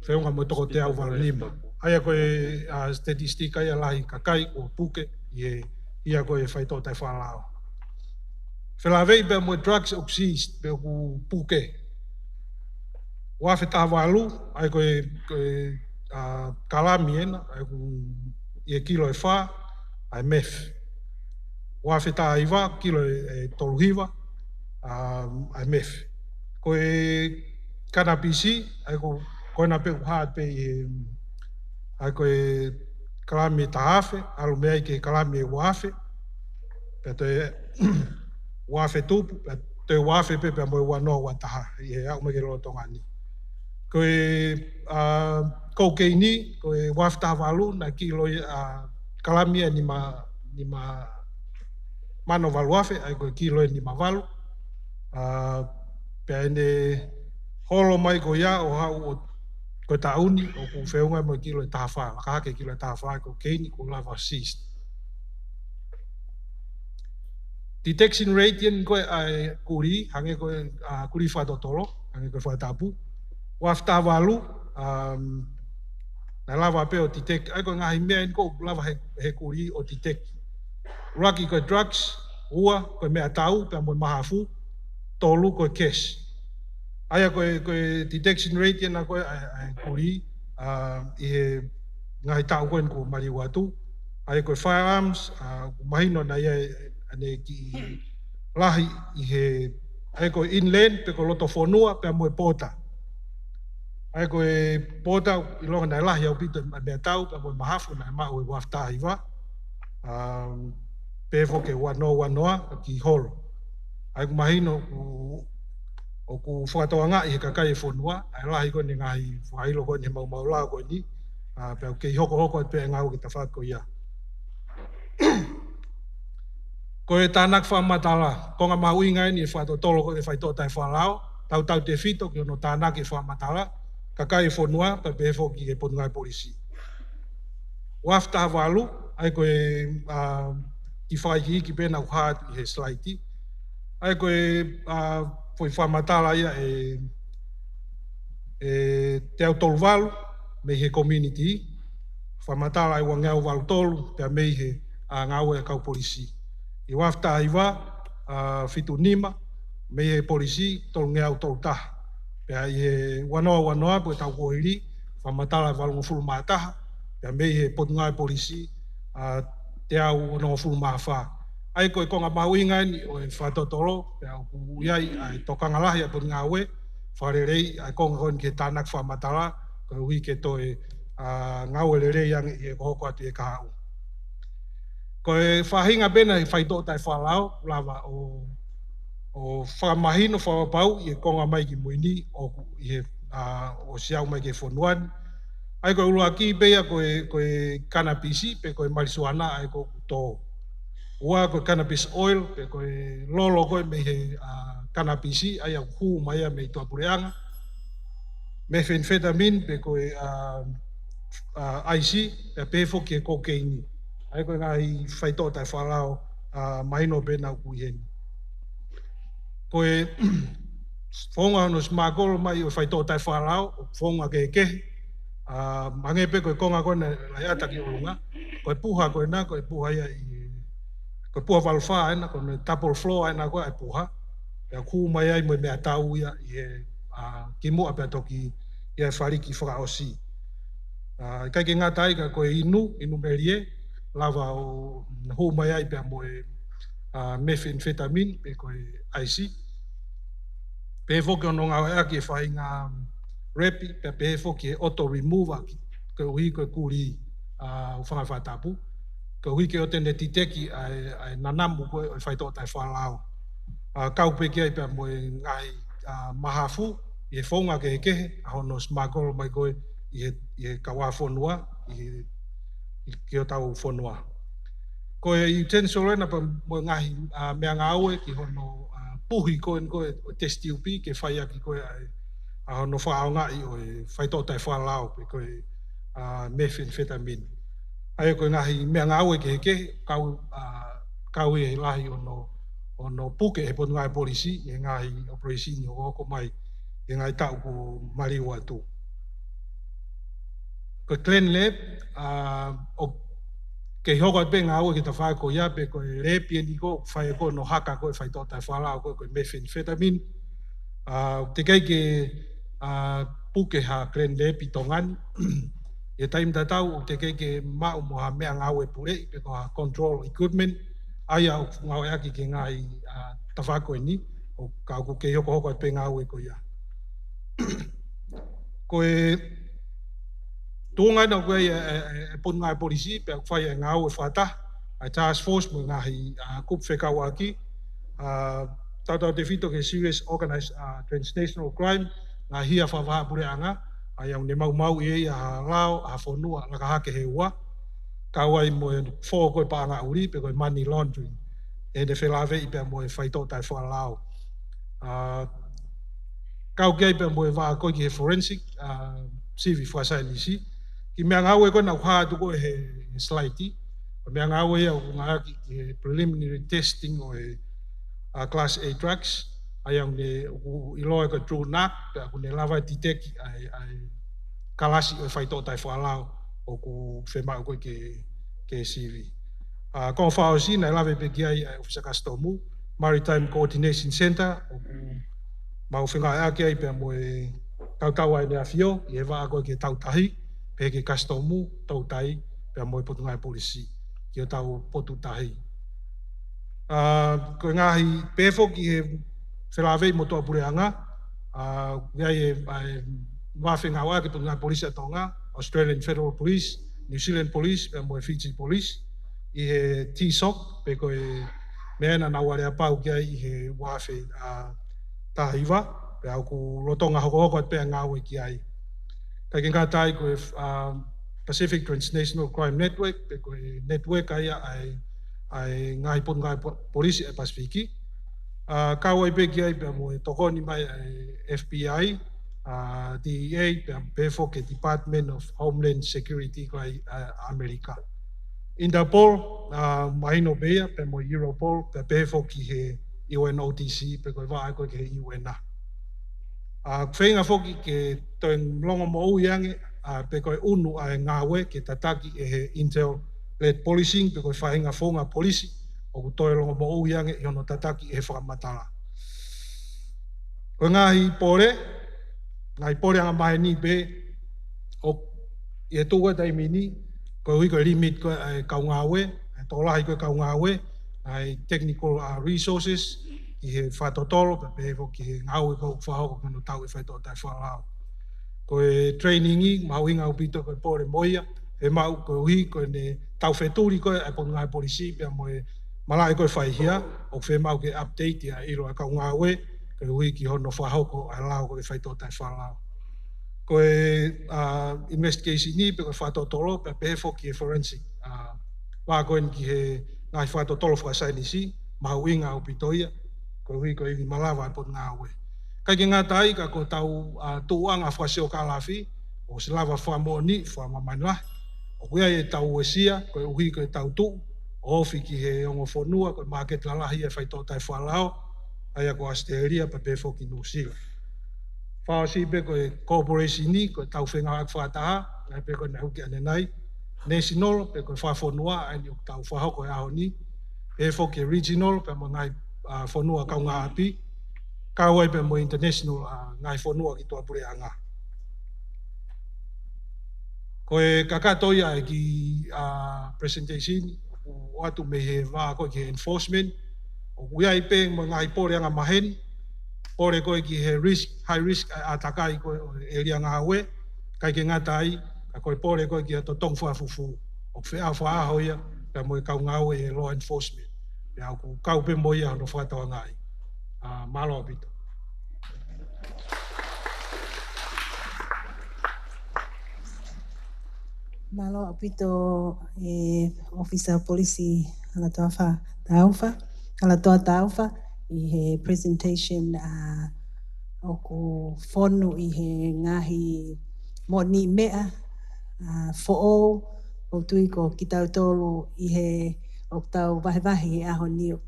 C: whiunga mo toko te au wang nima. Aia koe statistika ia lahi kakai o puke ia koe Faito'o tai whalao. Whelawei bea mo drugs of seized bea ku puke. Wharf Tawalu, ai koe kalami ena, ai ku ia kilo e wha, ai meth. Wharf Tahiwa, kilo e toluhiwa, ai meth. Koe kanapisi, ai koe na pe kuhaat pe ai koe kalami tahafe, alu mea ke kalami e wafe, pe te wafe tupu, pe te wafe pe pe moe wanoa wataha, i he au mege lo tonga ni. Koe kokeini, koe Wharf Tawalu, na kilo kalami e ni ma mano walu wafe, ai koe kilo e ni ma walu, pe ene holo mai ko ia o hau o ko tauni o ku whiunga mo kilo e tahawha, laka hake kilo e tahawha ko keini ko lava seized. Detection rate yen koe ai kuri, hange koe kuri whatotolo, hange koe Faito'o. Wharf Tawalu, na lava pe o detect, ai koe ngahi mea in ko lava he kuri o detect. Raki koe drugs, ua, koe mea tau, pe mo mahafu, tolu koe cash. Aia koe detection rate yen koe ai kuri, i he ngahi tau koe ko mariwatu. Aia koe firearms, mahino na ia ane ki lahi i he, ai koe inland, pe ko loto Fonua, pe mo e pota. Ai koe pota, i longa na lahi au pito mea tau, pe mo e mahafu na mahu e Wharf Tahiwa. Pe fo ke wanoa ki holo. Ai ku mahino o ku whakatoa ngā i he kakai e Fonua, ai lahi koe ni ngahi whailo koe ni he mau lao koe ni, pe ke hoko e pe ngau ki ta whako ia. Koe tānak whamatala, konga Malu'i ngai ni e whato tolo koe e Faito'o tai whalao, tau te whito ki ono tānak e whamatala, kakai e Fonua, pe pefo ki e potungai polisi. Wharf Tawalu, ai koe ki whai ki iki pēna uhaat i he slaiti, ai koe foi whamatala ia te au tolu walu, me he community, whamatala ai wangau walu tolu, pia mei he ngau e kau polisi. I Wharf Tahiwa, whitu nima, me he polisi, tolu ngeau tolu taha. Pia i he wanoa, pua tau kohiri, whamatala walu Umoumataha, pia mei he potungai polisi, te au no Umoumataha. Ai koe konga Malu'i ngai ni o e whatotolo, pia o ku iai ai tokanga lahi a puni ngā ue, wharerei ai konga koe ke tānak whamatala, koe hui ke toe ngā ue lerei angi i e kohoko atu e kahau. Koe whahinga bena i Faito'o tai whalao, lava o whakamahino whawapau i e konga mai ki muini o siau mai ke Fonuan. Ai koe ulua ki beia koe kanapisi, pe koe marisuana ai koe tō. Ua koe cannabis oil, pe koe lolo koe me he kanapisi, ai au hū mai me i toa pureanga. Methamphetamine, pe koe IC, pe pefo ki e kokeini. Ai koe ngahi Faito'o tai whalao mahino pēna uku i heni. Koe whonga hono smagolo mai o Faito'o tai whalao, whonga kehe. Mangepe koe konga koe lai ataki o lunga. Koe puha koe nā, koe puha ia koe puha walwha aina, koe tapol floor aina koe ai puha. Pea kū mai ai mo mea tau ia i he kimua pea toki ia e whariki whakaosi. Kai ke ngā tai ka koe inu merie, lava o hū mai ai pea mo methamphetamine, pe koe IC. Pe foki ono ngā ea ki e whai ngā repi, pe pe foki e auto remover, koe hui koe kuri u whangai Faito'o. Koe hui ke o tene titeki ai nanamu koe o Faito'o tai whalao. Kau peke ai pea mo ngai mahafu, i e whonga kehe, a hono smagolo mai koe i he kawa Fonua, i he ki o tau whanua. Ko e utensil e na pa mo ngahi mea ngāue ki hono puhi koe o testi upi ke whai aki koe a hono whaongai o e Faito'o Konatapu pe koe methamphetamine. Ai koe ngahi mea ngāue ke heke kau e lahi ono puke he ponu ngai polisi e ngahi operation o hoko mai e ngai tau ko mariu atu. Ko Clan Lab o ke hoko at pe ngāue ki ta whae ko ia pe koe repi e ni ko whae ko no haka koe Faito'o Konatapu koe methamphetamine. Te kei ke puke ha Clan Lab I tongani. E taim tatau o te kei ke mau mo ha mea ngāue purei pe ko ha control equipment. Aia o ngau aki ke ngai tawhako ni o ka ko ke hoko at pe ngāue ko ia. Ko e tūngai na koe e ponu ngai polisi pe au whai e ngāue whata a task force mo ngahi kup whekau aki. Tau te whito ke serious organized transnational crime ngā hia whawha pure anga ai au ne mau I a lao a whanua laka hake he ua. Kau ai mo e whō koe pa anga uri pe koe money laundering. E ne whelave I pe mo e Faito'o Konatapu. Kau kei pe mo e waa koe ki he forensic CV whasai nisi. Ki mea ngau e koe na uhaa tu koe he slaiti. Mea ngau e au ngā ki he preliminary testing o e class A drugs. Ai au ne iloa koe true nak, pe au ne lava titeki ai kalasi o e Faito'o Konatapu o ku whemau koe ke CV. Ko whao si, na lave pe ki ai Officer Customu, Maritime Coordination Center, o ku mau whenga ake ai pe mo e kautau ai nea whio, I e waa koe ke tautahi, pe ke Customu, tautai, pe mo e potu ngai polisi, ki o tau potu tahi. Ko ngahi pefo ki he whelawei mo toa pureanga, ngai e wawhenga wā ki potu ngai polisi a Tonga, Australian Federal Police, New Zealand Police, pe mo e Fiji Police, I he TSOC, pe koe meana na wale apau ki ai I he wafe tahiwa, pe au ku rotonga hoko at pe ngāwe ki ai. Kai ke ngātai koe Pacific Transnational Crime Network, pe koe network ai ai ngai pon ngai polisi e Pasifiki. Kau ai pe ki ai pe mo e tokoni mai FBI, DEA, pe fo ke Department of Homeland Security ko ai Amerika. Interpol, mahino bea, pe mo Europol, pe fo ki he UNOTC, pe koe waa koe ke he UNA. Whenga foki ke toi longo mo uiange, pe koe unu ai ngāwe ke tataki e he Intel-led policing, pe koe whainga whonga polisi, o ku toi longo mo uiange I ono tataki e he whakamatala. Koe ngāhi pore anga mahe ni pe, o I e tūga taimini, koe hui koe limit koe kau ngāwe, tōlahi koe kau ngāwe, ai technical resources, I he whatotolo, pe he ki he ngāwe koe whahoko kono tau I Faito'o Konatapu. Koe trainingi, mau inga upito koe pore moia, he mau koe hui koe ne tau wheturi koe, ai ponu ngai polisi, pia moe malai koe whaihia, o whe mau ke update ia iro a kau ngāwe, koe hui ki hono whahoko ai lao koe Faito'o Konatapu. Koe investigation ni, pe koe whatotolo, pe he ki he forensic. Wā koe ki he ngai whatotolo whakasai nisi, mau inga upito ia, koe hui koe I malawa I ponu ngāwe. Kai ke ngā tai, ka ko tau tūanga whakaseo ka lawhi, o se lava whamoa ni, whamamainlahi. O kuia e tau uesia, koe uhi koe tau tū, o ofi ki he ongo whanua, koe market lalahi e Faito'o Konatapu, aia ko Australia, pa pefo ki New Zealand. Whao si pe koe corporation ni, koe tau whenga ak whataha, ngai pe koe na huki ane nai, national, pe koe whafonua, ai ni o tau whahoko e aho ni, pefo ki regional, pe mo ngai whanua kaunga api, kawai pe mo international ngai whanua ki toa pure anga. Koe kakatoia e ki presentation, o atu me he wā koe ki enforcement, o kuia I pe mo ngai pore anga maheni, pore koe ki he high risk atakai koe e ria ngā hawe, kai ke ngatai, ka koe pore koe ki ato tong whafufu, o whaahau ia, pe mo e kau ngā hawe e law enforcement. Pe au ku kau pe mo ia no whakatoa ngai. Malo apito.
A: Malo apito officer polisi ala toa taufa I he presentation o ko fonu I he ngahi mo ni mea fo'o o tui ko ki tau tolu I he o tau wahi he aho ni o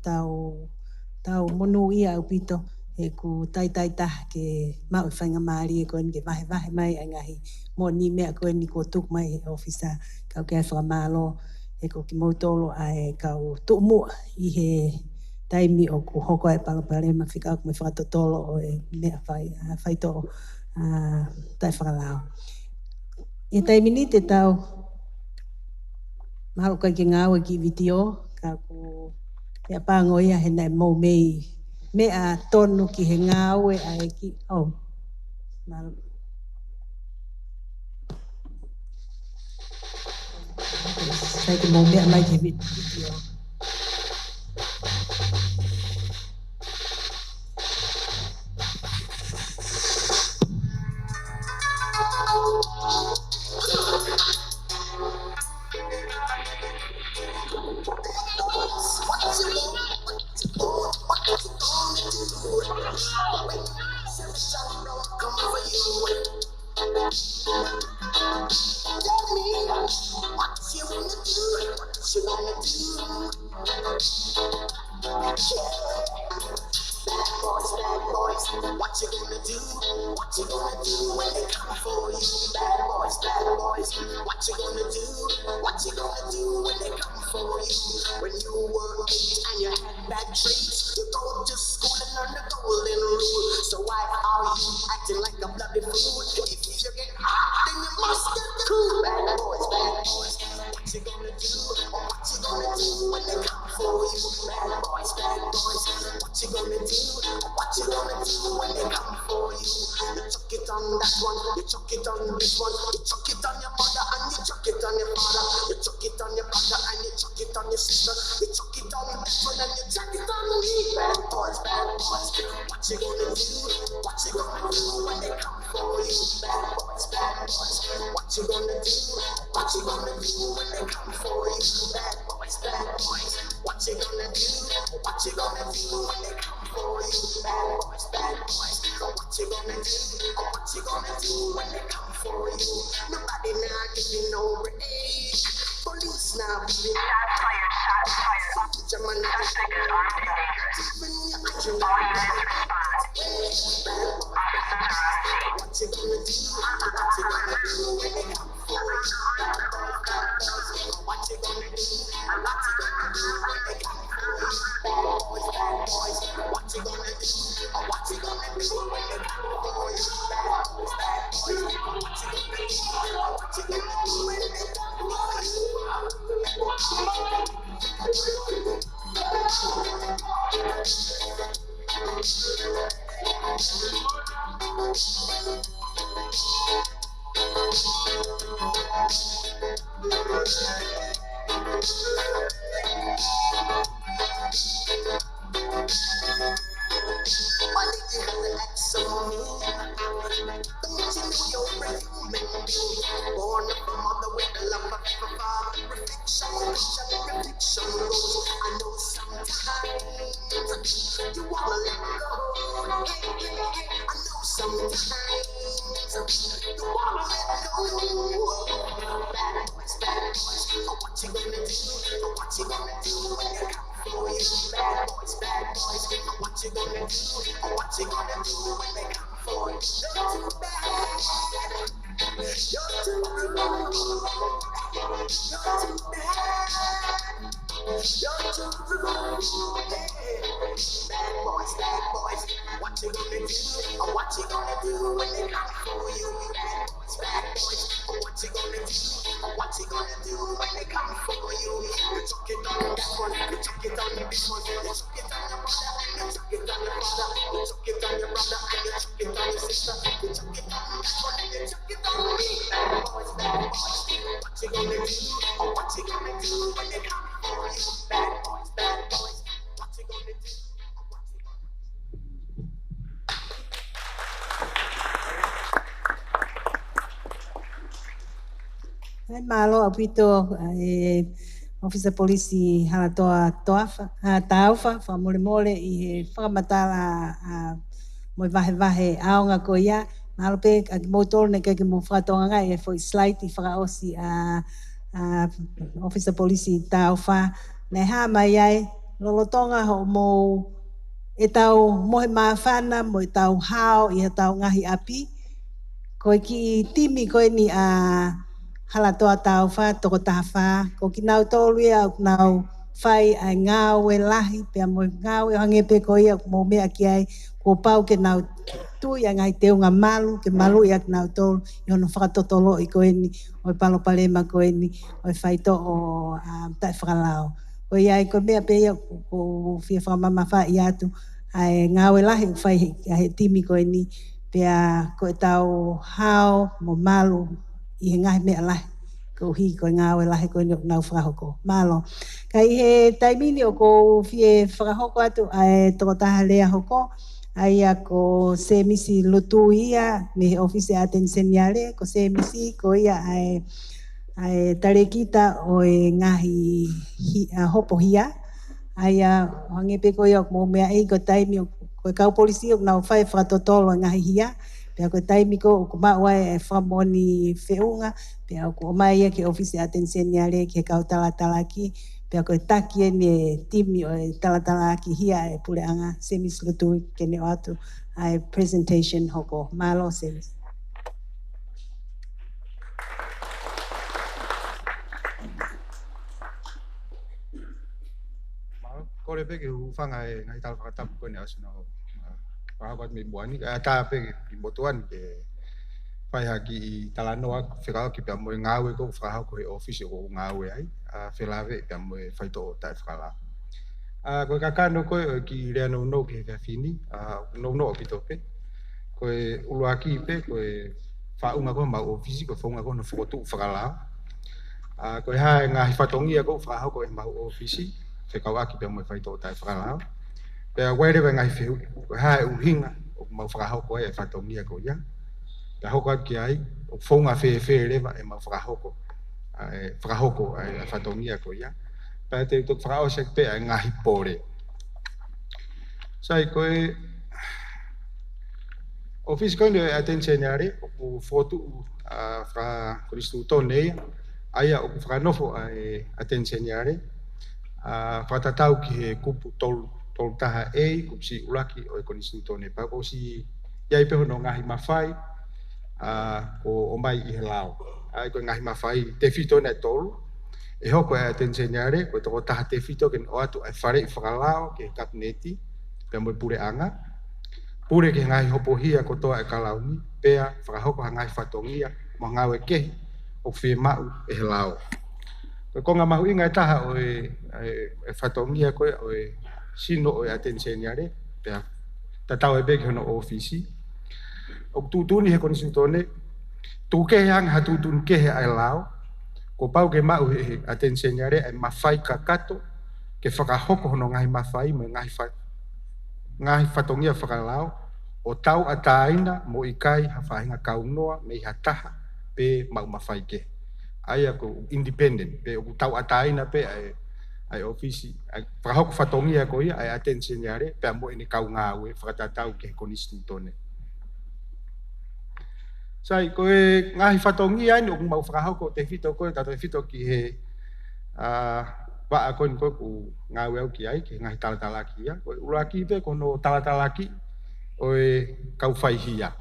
A: tau monu ia upito he ku tai taha ke mau whainga maari e koen ke wahi mai a ngahi mo ni mea koen ni ko tuk mai he officer kau ke whakamalo he ko ki mautolo ai kau tu'mu I he taimi o ku hoko e palapale ma whikau me whakatotolo o e mea Faito'o tai whakalao. E taimi ni te tau mahalo kai ke ngāua ki vitio ka ku Pea pāngo ia he nei mou mei mea tonu ki he ngāue ai ki sai ke mou mea mai ke vitio.
D: What you gonna do? What you gonna do when they come for you? Bad boys, what you gonna do? What you gonna do when they come for you? When you were 8 and you had bad traits, you go to school and learn the golden rule. So why are you acting like a bloody fool? If you get hot, then you must get cool. Bad boys, what you gonna do? What you gonna do when they come for you? Bad boys, what you gonna do? What you gonna do when they come for you? You chuck it on that one, you chuck it on this one, you chuck it on your mother and you chuck it on your father, you chuck it on your brother and you chuck it on your sister, you chuck it on this one and you chuck it on me. Bad boys, what you gonna do? What you gonna do when they come for you? Bad boys, what you gonna do? What you gonna do when they come for you? Bad boys, what you gonna do? What you gonna do when they come for you? Bad boys, what you gonna do? What you gonna do when they come for you? Nobody now giving no break. Police now beating.
E: Shots fired. Suspect is armed and dangerous. All units respond. Officers are on scene.
D: What you gonna do? What you gonna do when they come for you? What you gonna do? What you gonna do when they come for you? Bad boys, what you gonna do? What you gonna do when they come for you? Bad boys, what you gonna do? What you gonna do when they come for Why did you have to act so mean? Don't you know you're a human being? Born of a mother with the love of a father. Reflection goes. I know sometimes you wanna let go. Hey, I know sometimes you wanna let go. Bad boys, what you gonna do? What you gonna do when they come for you? Bad boys, what you gonna do? What you gonna do when they come for you? You're too bad. You're too rude. You're too bad. You're too rude. Bad boys, what you gonna do? What you gonna do when they come for you? Bad boys, what you gonna do? What you gonna do when they come for you? You chuck it on that one, you chuck it on this one, you chuck it on your brother and you chuck it on your father, you chuck it on your brother and you chuck it on your sister, you chuck it on that one and you chuck it on me. Bad boys, what you gonna do? What you gonna do when they come for you? Bad boys, what you gonna do?
A: Ai malo apito officer polisi halatoa taufa fa mole I whakamatala mo vahe aonga ko ia malo pe motor ne ke mo whakatonga ngai foi slight I whakaosi officer polisi taufa ne ha mai ai lolotonga ho mo e tau mohe mawhana mo e tau hao I tau ngahi api ko ki timi ko ni halatoa tau wha toko taha ko ki nau tolu ia nau whai ai ngawe lahi pia mo ngawe hange pe ko ia mo mea ki ai ko pau ke nau tui a ngai teo ngā malu ke Malu'i ak nau tolu I hono whakatotolo I ko ni o palo palema ko ni o Faito'o tai whakalao ko ia ko mea pe ia ko fia whakamama wha I atu ai ngawe lahi whai he timi ko ni pia ko tau hao mo malu I ngahi mea lahi ko hi ko ngawe lahi ko nau whakahoko malo kai he taimini o ko fie whakahoko atu ai toko taha lea hoko ai ko se misi lotu ia me office attention yale ko se misi ko ia ai tare kita o ngahi hopo hia ai hange pe ko ia mo mea ko taimi ko kau polisi o nau whai whakatotolo ngahi hia pia ko taimi ko ma wai whamoni whiunga pia ko mai ke office attention yale ke kau talatalaki pia ko taki ni timi o talatalaki hia pule anga semis lutu ke ne atu ai presentation hoko malo semis
F: ko le pe ke ufanga ngai tal Konatapu ko ne asuna pahabat me buani ta pe ki botuan ke pai haki talano ak whekao ki pia moe ngawe ko whakahau ko he office ko ngawe ai whelave pia moe Faito'o tai whakala ko kakano ko ki rea no ki he whini no pito pe ko uluaki pe ko whaunga ko mau office ko whaunga ko no whakotu whakala ko hae ngahi whatongia ko whakahau ko he mau office whekao aki pia moe Faito'o tai whakala pia waerewa ngahi whiu ko hae uhinga o mau whakahau ko he whatongia ko ia ka hoko ki ai o fonga fe leva e ma whakahoko ai whatongia ko ia pa te tuk whakao sek pe ai ngahi pore sai koe office ko ni attention yare o fotu fra Kristu tone ai o whakanofo ai attention yare whatatau ki he kupu tol taha kupsi ulaki o Kristu tone pa ko si iai pe hono ngahi mawhai ko o mai I he lao ai ko ngahi mawhai te whito nei tolu e hoko e attention yare ko toko taha te whito ken o atu ai whare I whakalao ke kabineti pia moe pure anga pure ke ngahi hopohia ko toa e kalauni pea whakahoko ha ngahi whatongia mo ngawe kehi o whie mau e he lao ko ngā mahu inga taha o e whatongia koe o e sino o e attention yare pea tatau e beki hono ofisi o tutuni he koni sutone tu ke hang ha tutun ke he ai lao ko pau ke mau he attention yare ai mawhai kakato ke whakahoko hono ngahi mawhai mo ngahi whatongia whakalao o tau ataina mo ikai ha whahinga kaunoa me ha taha pe mau mawhai ke ai ako independent pe o tau ataina pe ai ofisi ai whakahoko whatongia ko ia ai attention yare pe mo ini kau ngawe whakatatau ke koni sutone sai ko ngahi whatongia ni o mau whakahau ko te whito ko tato whito ki he wa ko ku ngawe au ki ai ki ngahi talatalaki ia ko ulaki pe kono talatalaki o kau whai hia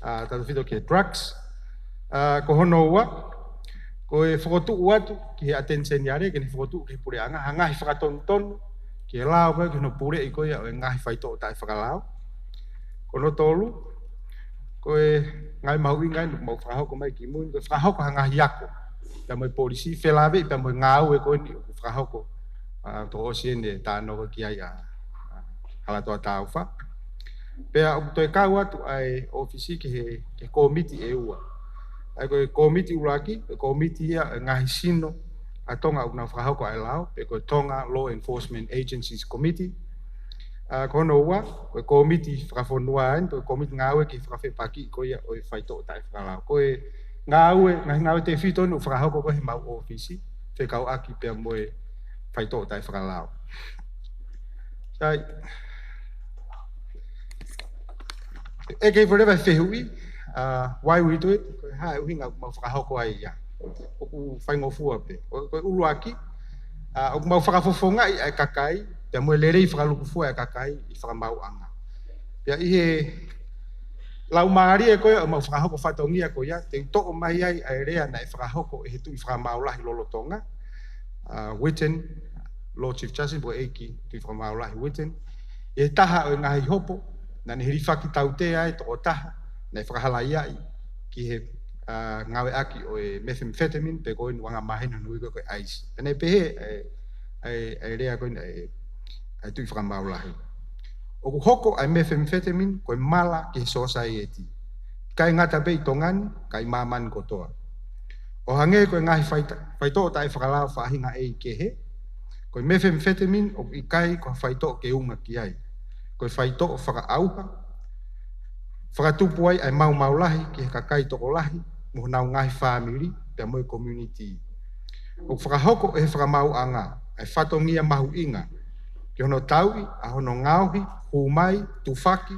F: tato whito ki drugs ko hono ua ko whakotu uatu ki he attention yare ki he whakotu ki pure anga ngahi whakatonton ki he lao ki no pure I ko ia o ngahi Faito'o tai whakalao kono tolu ko ngai mau ngai mau whakahau ko mai ki mun ko whakahau ko ngahi ako pia moe polisi whelave pia moe ngau e ko ni whakahau ko to osien tāno ko ki ai halatoa taufa pia o toi kau atu ai ofisi ki he komiti e ua ai ko komiti uraki komiti ia ngahi sino a Tonga una whakahau ko ai lao pe ko Tonga Law Enforcement Agencies Committee kono ua ko komiti Fakafonua ko komiti ngawe ki whakawhi paki ko ia o Faito'o tai whakalao ko ngā te whitonu whakahoko ko he mau ofisi, whekau aki pia moe Faito'o tai whakalao. Sai, e kei wharewa whehui, wai ui tui, koe hae uhinga mau whakahoko ai ia. Oku whaingofua pe, koe ulu aki, oku mau whakafofonga i ai kakai, pia moe lerei whakalukufua ai kakai i whakamau anga. Pia ihe lau maari e koe o mau whakahoko whatongia ko ia, te utoko mai ai ai rea na e whakahoko e he tui whakamaulahi lolotonga. Witten, Lord Chief Justice, po eiki tui whakamaulahi Witten. E taha o ngahi hopo, na ne hirifaki tautea ai toko taha, na e whakahalai ai ki he ngawe aki o e methamphetamine, pe koe wanga mahena nui koe aisi. E nei pehe ai rea koe ai tui whakamaulahi. O ku hoko ai methamphetamine koe mala ki he society. Kai ngata bei tongani, kai mamani kotoa. O hange koe ngahi Faito'o tai whakalao whahinga ei ke he. Koe methamphetamine o ikai koe Faito'o ke unga ki ai. Koe Faito'o whakaauha. Whakatupu ai mau lahi ki he kakai toko lahi. Mo nau ngahi family, pia moe community. O whakahoko e whakamau anga. Ai whatongia mahu inga. Ki hono taui, a hono ngauhi, humai, tufaki,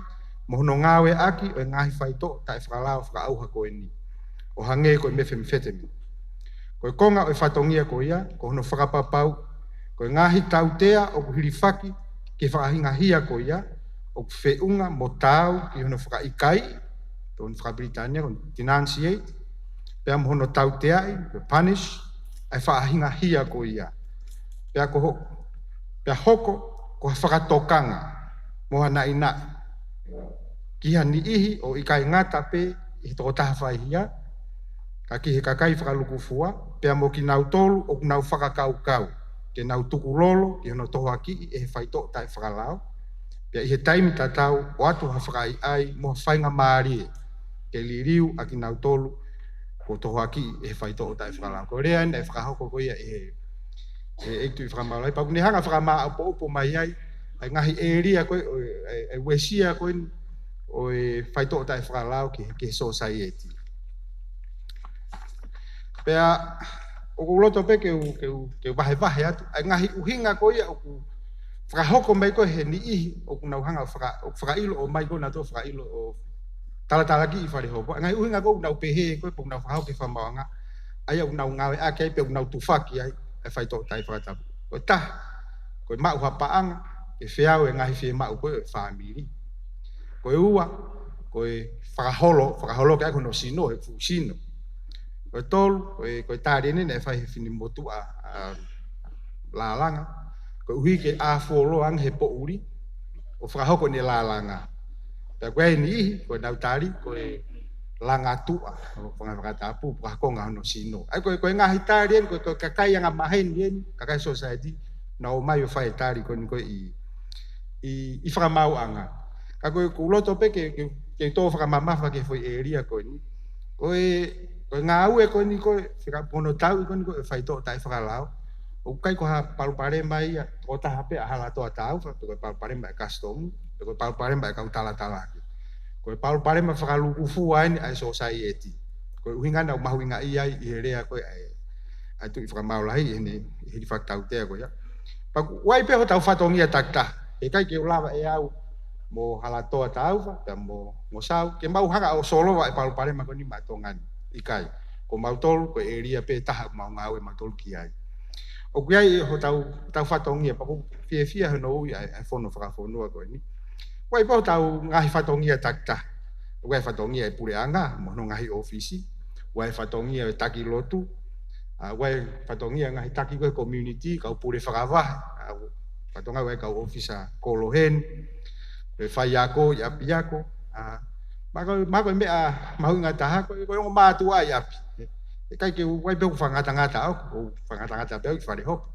F: mo hono ngawe aki o ngahi Faito'o tai whakalao whakaauha koe ni. O hange koe methamphetamine. Koe konga o whatongia ko ia, ko hono whakapapau, koe ngahi tautea o kuhirifaki ki whakahingahia ko ia, o kuwheunga mo tau ki hono whakaikai, to hono whakabritania, kono denunciate, pia mo hono tauteai, koe punish, ai whakahingahia ko ia. Pia hoko, ko whakatokanga, moha na ina. Kiha ni ihi o ikai ngata pe, i toko taha whaihia, ka ki he kakai whakalukufua, pia mo ki nau tolu o nau whakakaukau, ke nau tukulolo, ki hono toho aki e he Faito'o tai whakalao, pia i he taimi tatau o atu ha whakai ai mo whainga maarie, ke liriu a ki nau tolu o toho aki e he Faito'o tai whakalao. Ko rea ina e whakahoko ko ia e eitu i whakamaulai, pa kune hanga whakamaa opo mai ai, ai ngahi e ria koe, e wesia koe o e Faito'o tai whakalao ki he society. Pea, o kuloto pe ke wahe atu, ai ngahi uhinga ko ia o ku whakahoko mai koe he ni ihi o ku nauhanga o whakailo o mai koe na tō whakailo o talatalaki i whare hopo. Ai ngahi uhinga ko nau pehe koe po nau whakahoko i whamawanga, ai au nau ngawe ake ai pe au nau tufaki ai e Faito'o tai whakatapu. Koe taha, koe mau hapaanga, ke whiau e ngahi whi mau koe o e whamiri. Koe ua, koe whakaholo ke ai kono sino, he fu sino. Koe tolu, koe tārene ne whai he whini motu a lālanga. Koe uhi ke a wholoang he po uri, o whakahoko ne lālanga. Pea koe ni ihi, koe nau tāri, koe langa tua, o Whakatapu, Whakakonga hono sino. Ai koe ngahi tārien, koe kakai anga mahen ien, kakai society, na o mai o whai tāri koe ni koe i whakamau anga. Ka koe kuloto pe ke tō whakamamafa ke whai eria koe ni. Koe ngā ue koe ni koe, whakapono tau koe ni koe Faito'o tai whakalao. O kai ko ha palupare mai, o taha pe ahala toa tau, koe palupare mai custom, koe palupare mai kau tala-talaki. Koe palupare mai whakalukufu ai ai society. Koe uhinga na mahu inga iai i he rea koe ai tu i whakamaulahi i hiri whakatau tea koe. Wai pe ho tau whatongia takta, e kai ke ulawa e au mo hala toa tau, mo sau, ke mau hanga o solo wa e palupare mai koe ni matongani. Ikai, ko mautol, ko area pe taha mau ngawe mautol ki ai. O kuai ho tau whatongia, pa ko fia hono ui ai Fono Fakafonua koe ni. Wai po tau ngahi whatongia takta. Wai whatongia e pureanga, mo no ngahi ofisi. Wai whatongia e taki lotu. Wai whatongia ngahi taki koe community, kau pure whakawah. Whatonga wai kau ofisa kolohen. Whai ako, yapi ako. Mako mea Umoumataha ko yung matua yapi. Kai ke wai be whangata-ngata au, whangata-ngata be i whare hop.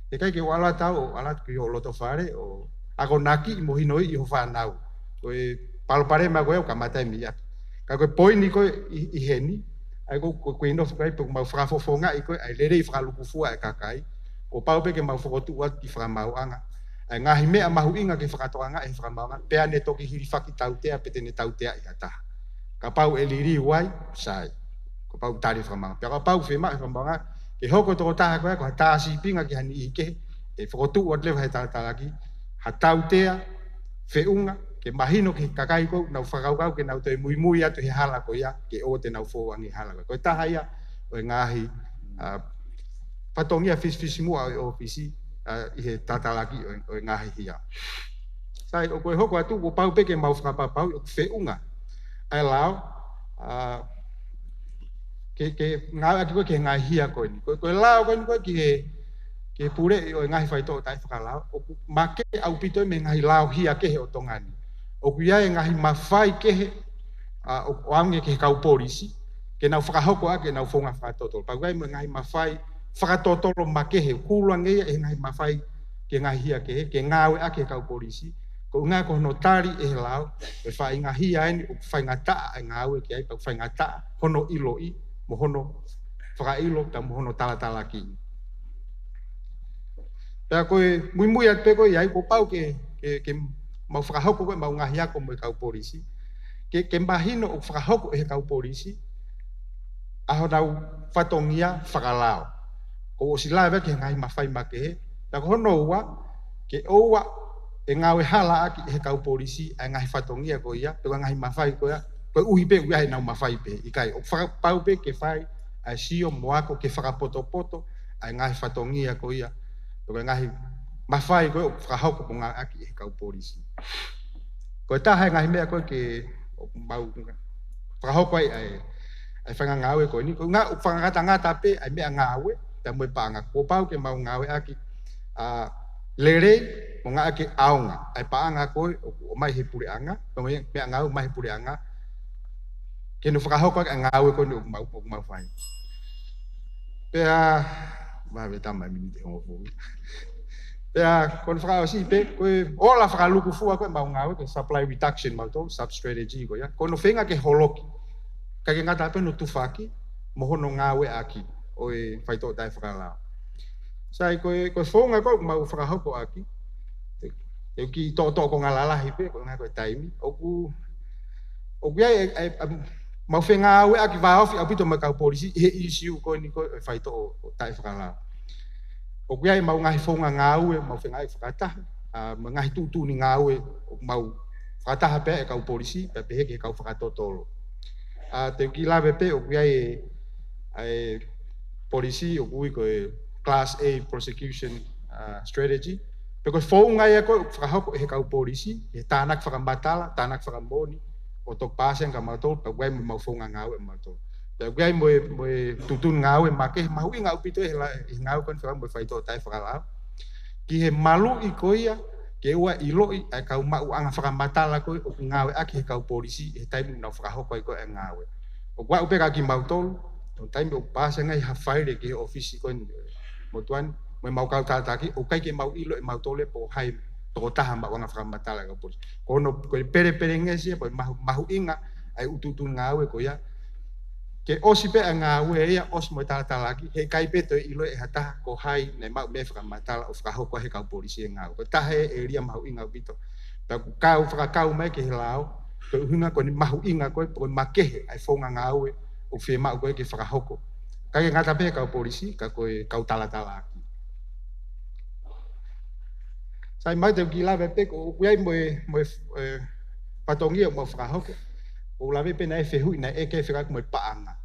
F: Kai ke wala tau, ala ki o loto whare, o ako naki mo hinoi i ho whanau. Koe palopare ma koe o kamatai mi yapi. Ka koe poini koe i heni, ai koe ino whakai pe mau whakafofonga i koe, ai lere i whakalukufua e kakai, ko pau pe ke mau whakotua ki whakamau anga. Ai ngahi mea mahu inga ke whakatoanga e whakamaunga, pea ne toki hiri whaki tautea, pete ne tautea i hataha. Ka pau e liri wai, sai. ko pau tari whamanga. Pea pau whema whamanga, ke hoko toko taha koe, ko tāsi pinga ki hani ike, e whakotu o lewa he tātalaki, ha tautea, whiunga, ke mahino ke kakai ko, nau whakaukau ke nau toi mui atu he hala ko ia, ke o te nau whōwangi hala koe. Koe taha ia, o ngahi, patongia fisi mua o ofisi, i he tātalaki o ngahi hia. Sai, o koe hoko atu, o pau peke mau whakapapau, o whiunga, ai lao, ke ngau aki koe ke ngai hia koe ni. Koe lao koe ni koe ke pure o ngahi Faito'o tai whakalao. O make au pito me ngahi lao hia kehe o tongani. O kuia e ngahi mawhai kehe o aunge ke kau polisi. Ke nau whakahoko ake nau whonga whakatotolo. Paguai me ngahi mawhai whakatotolo makehe. Kuluangeia e ngahi mawhai ke ngahi hia kehe. Ke ngawe ake kau polisi. Ko ngā ko hono tari e lao. E whai ngahi aini o whai ngataa e ngawe ke ai. Pau whai ngataa hono iloi. Mo hono whakailo ta mo hono talatala ki. Pea koe mui at pe koe iai ko pau ke mau whakahoko koe mau ngahi ako mo e kau polisi. Ke mahino o whakahoko e kau polisi. Aho nau whatongia whakalao. Ko o sila ebe ke ngai mawhai makehe. Pea ko hono ua ke oua e ngawe hala aki e kau polisi a ngahi whatongia ko ia. Pea ngahi mawhai ko ia. Koe uhi pe uia he nau mawhai pe. Ikai o whakapau pe ke whai a sio moako ke whakapoto a ngahi whatongia ko ia. Koe ngahi mawhai koe o whakahoko po ngā aki e kau polisi. Koe taha ngahi mea koe ke mau whakahoko ai whanga ngawe koe ni. Koe ngā whangata ngata pe ai mea ngawe ta moe paanga. Ko pau ke mau ngawe aki lerei mo ngā aki aonga. Ai paanga koe o mai he pure anga. Mea ngawe mai he pure anga. Ke no whakahoko ai ngawe koe ni o mau whai. Pea mawe tama mini te hongo fōi. Pea, koe whakao si pe, koe ola whakaluku fua koe mau ngawe, koe supply reduction mau tō, sub-strategy koe ia. Koe no whenga ke holoki. Kai ke ngata ape no tufaki, mo hono ngawe aki, o e Faito'o tai whakalao. Sai koe whonga koe mau whakahoko aki, e ki tō ko ngā lalahi pe, koe ngā koe taimi, oku iai mau whenga awe aki wāofi au pito mai kau polisi, he issue koe ni koe Faito'o tai whakalao. O kuia mau ngahi whonga ngāue, mau whengai whakataha, ngahi tūtū ni ngāue, mau whakataha pēr e kau polisi, pepe heke e kau whakatotolo. Te ki lawe pe, o kuia polisi, o kui koe Class A Prosecution Strategy, pe koe whonga ia koe whakahoko e kau polisi, he tānak whakamatala, tānak whakamoni, o tok pāsen ka mautolo, pe kuia mau whonga ngāue mautolo. Pea kuai moe tutun ngāwe make, Malu'i ngau pito e ngau kon whakau moe Faito'o tai whakalao. Ki he Malu'i ko ia, ke ua iloi, ai kau mau anga whakamatala koe, o ngāwe aki he kau polisi, he taimu nau whakahoko ai koe e ngāwe. O kua upe ka ki mautolo, o taimu o pāsa ngai hawhaire ki he ofisi koe mo tuan, moe mau kau tātaki, o kai ke mau ilo e mautole po hai toko taha mau anga whakamatala kau polisi. Kono koe pere ngesi, po mahu inga, ai ututun ngāwe ko ia, ke osi pe ngā ue ia osi mo tātalaki, he kai pe toi ilo e hataha ko hai nei mau me whakamatala o whakahoko he kau polisi e ngāu. Ko tahe e ria mahu inga pito. Pea kau whakakau mai ke he lao, ko uhunga ko ni mahu inga koe, ko makehe ai whonga ngā ue o whi mau koe ke whakahoko. Kai ngata pe kau polisi, ka koe kau talatalaki. Sai mai te ki lawe pe, ko kuai moe patongia mo whakahoko. O lawe pe na e whehui na e ke whekak moe paanga.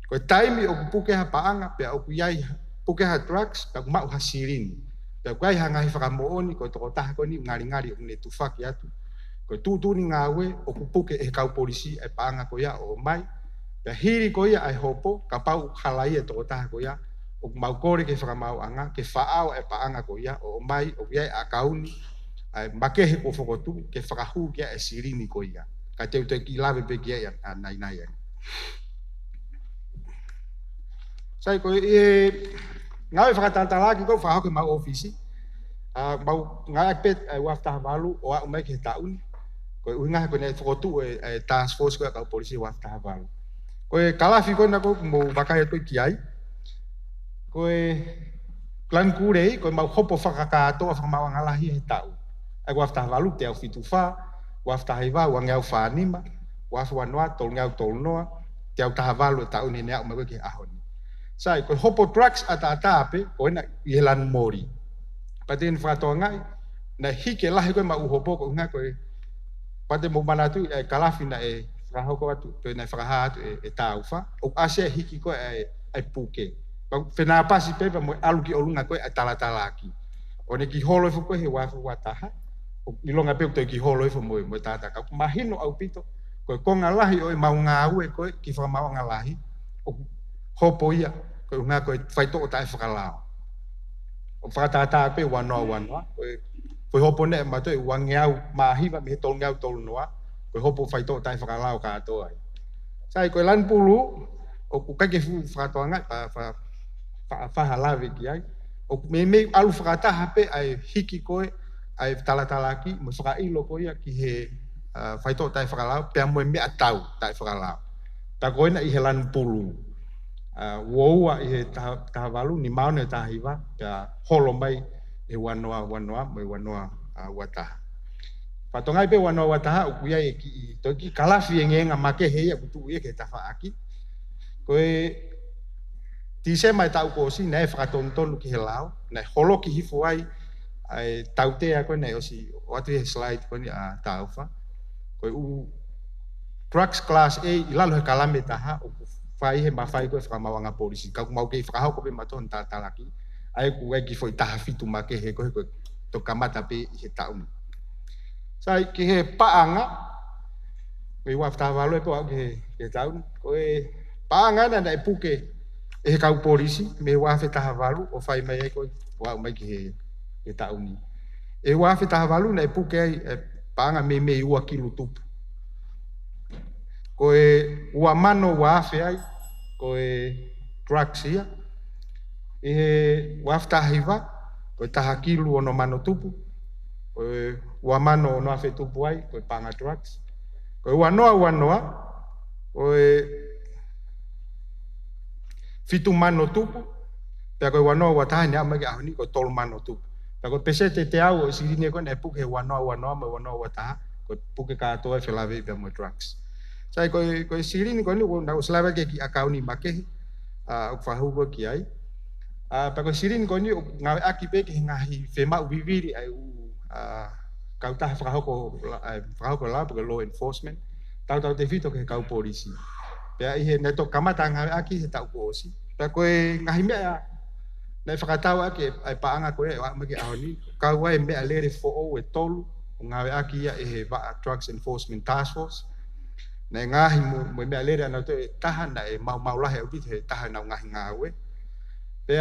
F: Koe taimi o puke ha paanga, pea o kuiai puke ha drugs, pea kumau ha sirini. Pea kuai ha ngahi whakamooni, koe toko taha koe ni ngari o ne tufaki atu. Koe tūtūni ngā ue, o puke e kau polisi e paanga ko ia o mai. Pea hiri ko ia ai hopo, ka pau halai e toko taha ko ia, o mau kore ke whakamau anga, ke whaao e paanga ko ia, o mai, o kuiai a kauni, ai makehe ko whakotu, ke whakahu kia e sirini ko ia. Ka teu te ki lawe pe kia a nai ai. Sai koe ngawe whakatātalaki ko whahauke mau ofisi. Mau ngai pet Wharf Tahawalu o a umai ke tauni. Koe uingahe koe nei whakotu e task force koe kau polisi Wharf Tahawalu. Koe kalafi koe na koe mo wakai koe ki ai. Koe plan kurei koe mau hopo whakakātoa whakamau angalahi he tau. Ai Wharf Tahawalu te au whitu wha, Wharf Tahawalu wa ngau whanima, Wharf Wanua tol ngau tol noa, te au tahavalu ta uni nea umago ki ahoni sai ko hopo drugs ata pe ko na yelan mori patin fatongai na hike lahi ko ma uhopo ko nga ko pate mo manatu e kalafi na e fraho ko atu pe na fraha e taufa o ase hiki ko e puke fena pasi pe mo aluki olunga ko atala-talaki one ki holo fu ko he wataha o ilonga pe to ki holo fu mo tata ka mahino au pito ko konga lahi o maunga au e ko ki fa maunga lahi o hopo ia ko nga ko faito'o ta whakalao o whakatata pe wanoa ko hopo ne ma to wangiau mahiva me tolngau tolnoa ko hopo faito'o ta whakalao ka atoa sai ko lan pulu o ku kake fu whakatoanga fa halawe ki ai o me alu whakataha pe ai hiki koe ai tala-talaki mo whakailo ko ia ki he faito'o ta whakalao pe mo me atau ta whakalao ta koe na i he lan pulu woua i he tahawalu ni maone tahiwa pia holo mai e wanoa mai wanoa wataha. Patongai pe wanoa wataha ukuia e ki toki kalafi e ngenga make heia kutu ia ke tafaaki. Koe tise mai tau kosi na e whakatontonu ki he lao, na holo ki hifo ai ai tautea koe na e osi watu he slide koe ni a taufa. Koe drugs class A i lalo he kalame taha fai he mafai ko fra mawanga polisi ka mau ke fra ko be maton talaki ai ku ai ki foi taha fitu make he ko to kamata pe he taun sai ki he paanga we wa ta valo ko ke taun ko paanga na dai puke e ka polisi me wa fe taha valo o fai mai ko wa mai ki he taun e wa fe taha valo na puke ai paanga me ua kilu tupu ko ua mano wa fe ai ko drugs ia e wafta hiva ko tahakilu ono mano tupu ko ua mano ono afe tupu ai ko panga drugs ko wanoa ko fitu mano tupu pe ko wanoa watani amagi ahoni ko tol mano tupu pe ko pesete te au sirine ko na puke wanoa me wanoa wataha ko puke ka to e felave pe mo drugs sai ko sirini ko ni na uslava ke ki akauni make fahu ko ki ai pa ko sirini ko ni ngawe aki pe ki ngahi fema viviri ai kau ta fahu ko la ko law enforcement tau te fito ke kau polisi pe ai he neto kamata ngawe aki he tau ko si pa ko ngahi me na fakatau aki ai paanga ko e wa make ahoni kau wa me alere fo o e tolu ngawe aki e va drugs enforcement task force na ngahi mo me alera na to tahan na e mau lahe o bit he tahan na ngahi ngawe pe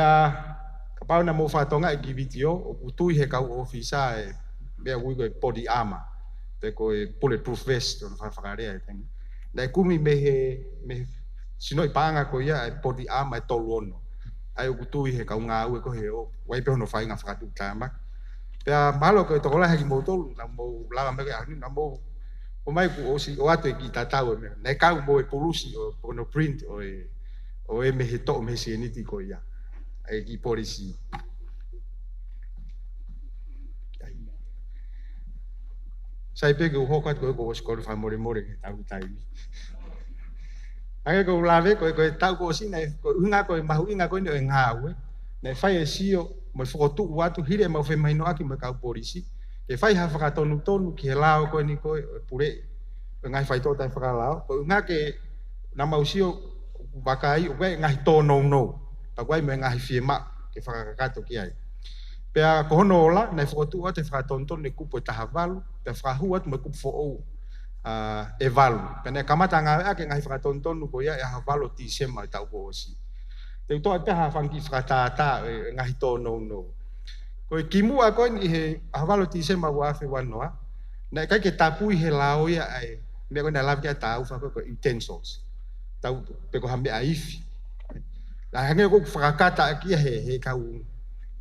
F: kapau na mo fatonga e video o utui he kau ofisa e be wi go body armor pe ko bulletproof vest on fa fakare ai teng na kumi me sinoi panga ko ia e body armor to lono ai utui he kau ngawe ko he o wai pe no fai nga fakatu tama pe malo ko to la he mo to na mo la me ani na mo o mai ku osi o atu ki tatau me na kau mo e polusi o no print o me he to me si ni ti ko ia ai ki polisi sai pe ko hokat ko skol fa more ke tau tai ai ko lave ko tau ko si na ko unga ko mahu inga ko ni ngawe na fai sio mo foto watu hire mo fe mai no aki mo kau polisi e fai ha whakatonu ki he lao koe ni koe pure ngai whaito'o tai whakalao ko ngā ke na mausio wakai o koe ngai tōnou no pa koe me ngai whiema ke whakakato ki ai pea ko hono ola nei whakotu o te whakatontonu ne kupo e taha walu pea whakahua tu me kupo fo'ou e walu pea ne kamata ngā ake ngai whakatontonu ko ia e ha walu ti sema e tau ko osi te utoa te ha whanki whakatata ngai tōnou no ko kimu a ko ni he avalo ti se ma wa fe wanoa na ka ke tapu he lao ia ai me ko na lave ka tau fa ko utensils tau pe ko hambe aifi la hange ko fakata aki he ka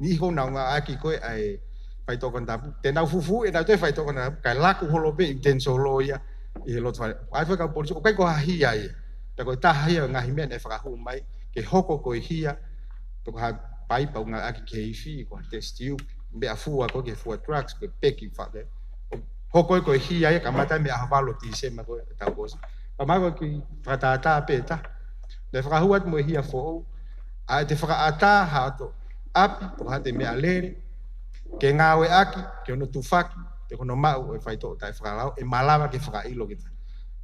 F: ni ho na nga aki ko ai Faito'o Konatapu te na fufu e na te Faito'o Konatapu ka la ko holo be utensilo ia i he lot fa ai fa ka polisi ko kai ko hi ai pe ko ta hi nga hi me ne fa hu mai ke hoko ko hia to ha pai pa nga aki keifi ko testiu be afua ko ke fua trucks ko peki fa de hoko ko hi ai kamata me avalo ti se ma ko ta ko Pamago ki whakatata pe ta. Le whakahuat mo hia fo'o. A te whakaata hato api po ha te mea lere. Ke ngawe aki, ke ono tufaki, te kono mau e Faito'o tai whakalau, e malawa ke whakailo kita.